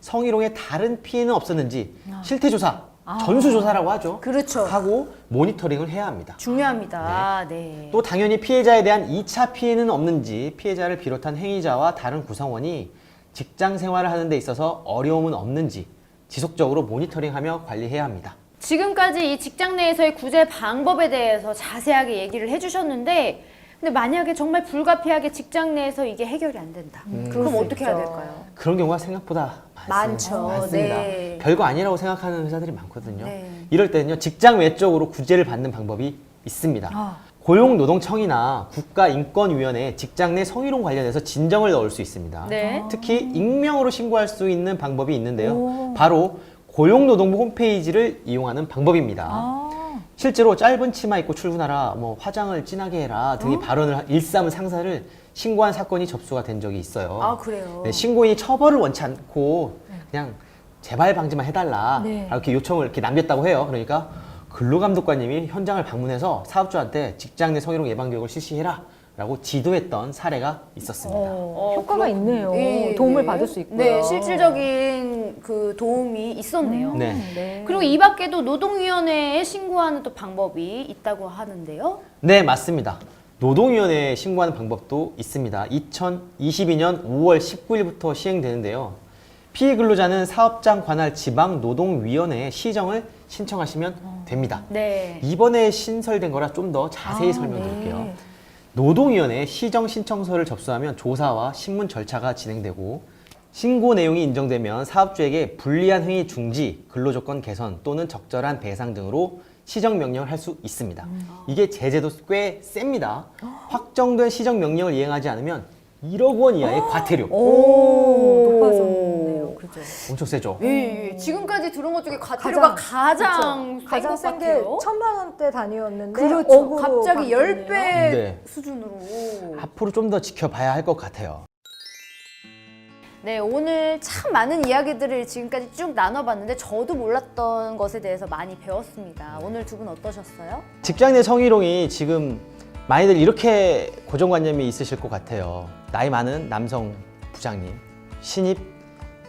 성희롱의 다른 피해는 없었는지 실태조사, 전수조사라고 하죠. 그렇죠. 하고 모니터링을 해야 합니다. 중요합니다. 네. 또 당연히 피해자에 대한 2차 피해는 없는지 피해자를 비롯한 행위자와 다른 구성원이 직장 생활을 하는 데 있어서 어려움은 없는지 지속적으로 모니터링하며 관리해야 합니다. 지금까지 이 직장 내에서의 구제 방법에 대해서 자세하게 얘기를 해주셨는데, 근데 만약에 정말 불가피하게 직장 내에서 이게 해결이 안 된다. 그럼 그럴 수 어떻게 해야 있죠. 될까요? 그런 경우가 생각보다 많죠. 많습니다. 네. 별거 아니라고 생각하는 회사들이 많거든요. 네. 이럴 때는요, 직장 외적으로 구제를 받는 방법이 있습니다. 고용노동청이나 국가인권위원회에 직장 내 성희롱 관련해서 진정을 넣을 수 있습니다. 네. 특히 익명으로 신고할 수 있는 방법이 있는데요. 바로 고용노동부 홈페이지를 이용하는 방법입니다. 실제로 짧은 치마 입고 출근하라, 뭐 화장을 진하게 해라 등의 발언을 일삼은 상사를 신고한 사건이 접수가 된 적이 있어요. 아, 그래요? 네, 신고인이 처벌을 원치 않고 그냥 재발 방지만 해달라 네. 이렇게 요청을 이렇게 남겼다고 해요. 그러니까 근로감독관님이 현장을 방문해서 사업주한테 직장 내 성희롱 예방 교육을 실시해라 라고 지도했던 사례가 있었습니다. 효과가 있네요. 예, 도움을 예. 받을 수 있고요. 네, 실질적인 그 도움이 있었네요. 네. 네. 그리고 이 밖에도 노동위원회에 신고하는 또 방법이 있다고 하는데요. 네, 맞습니다. 노동위원회에 신고하는 방법도 있습니다. 2022년 5월 19일부터 시행되는데요. 피해 근로자는 사업장 관할 지방 노동위원회에 시정을 신청하시면 됩니다. 네. 이번에 신설된 거라 좀 더 자세히 설명드릴게요. 노동위원회에 시정 신청서를 접수하면 조사와 신문 절차가 진행되고 신고 내용이 인정되면 사업주에게 불리한 행위 중지, 근로조건 개선 또는 적절한 배상 등으로 시정 명령을 할 수 있습니다. 이게 제재도 꽤 셉니다. 확정된 시정 명령을 이행하지 않으면 1억 원 이하의 과태료. 높아졌네요. 그죠. 엄청 세죠? 예, 예. 지금까지 들은 것 중에 과태료가 가장 가장 센 센 것 게 같아요. 1,000만 원대 단위였는데 그렇죠. 억으로 갑자기 바뀌었네요. 10배 네. 수준으로. 앞으로 좀 더 지켜봐야 할 것 같아요. 네, 오늘 참 많은 이야기들을 지금까지 쭉 나눠봤는데 저도 몰랐던 것에 대해서 많이 배웠습니다. 오늘 두 분 어떠셨어요? 직장 내 성희롱이 지금 많이들 이렇게 고정관념이 있으실 것 같아요. 나이 많은 남성 부장님, 신입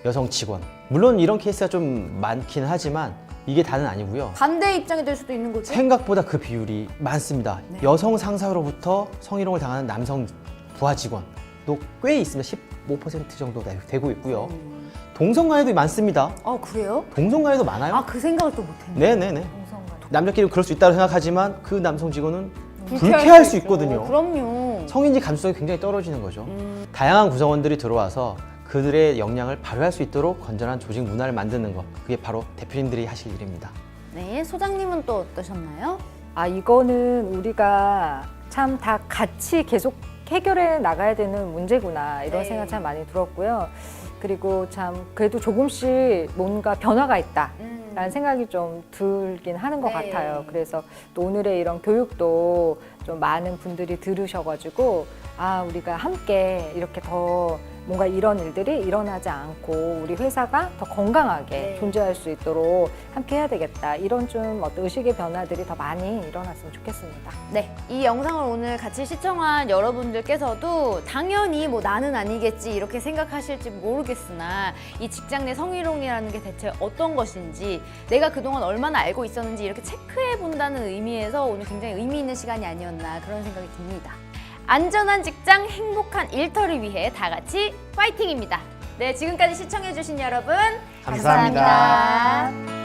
여성 직원. 물론 이런 케이스가 좀 많긴 하지만 이게 다는 아니고요. 반대 입장이 될 수도 있는 거죠? 생각보다 그 비율이 많습니다. 네. 여성 상사로부터 성희롱을 당하는 남성 부하 직원도 꽤 있습니다. 15% 정도 되고 있고요. 동성 간에도 많습니다. 그래요? 동성 간에도 많아요. 아, 그 생각을 또 못했네. 네네네. 남자끼리 그럴 수 있다고 생각하지만 그 남성 직원은 불쾌할 불쾌할 수 있죠. 있거든요. 그럼요. 성인지 감수성이 굉장히 떨어지는 거죠. 다양한 구성원들이 들어와서 그들의 역량을 발휘할 수 있도록 건전한 조직 문화를 만드는 것, 그게 바로 대표님들이 하실 일입니다. 네, 소장님은 또 어떠셨나요? 이거는 우리가 참 다 같이 계속 해결해 나가야 되는 문제구나 이런 네. 생각 참 많이 들었고요. 그리고 참 그래도 조금씩 뭔가 변화가 있다. 라는 생각이 좀 들긴 하는 것 네. 같아요. 그래서 또 오늘의 이런 교육도 좀 많은 분들이 들으셔가지고 우리가 함께 이렇게 더 뭔가 이런 일들이 일어나지 않고 우리 회사가 더 건강하게 네. 존재할 수 있도록 함께 해야 되겠다. 이런 좀 어떤 의식의 변화들이 더 많이 일어났으면 좋겠습니다. 네, 이 영상을 오늘 같이 시청한 여러분들께서도 당연히 뭐 나는 아니겠지 이렇게 생각하실지 모르겠으나 이 직장 내 성희롱이라는 게 대체 어떤 것인지 내가 그동안 얼마나 알고 있었는지 이렇게 체크해 본다는 의미에서 오늘 굉장히 의미 있는 시간이 아니었나 그런 생각이 듭니다. 안전한 직장, 행복한 일터를 위해 다 같이 파이팅입니다. 네, 지금까지 시청해주신 여러분 감사합니다. 감사합니다.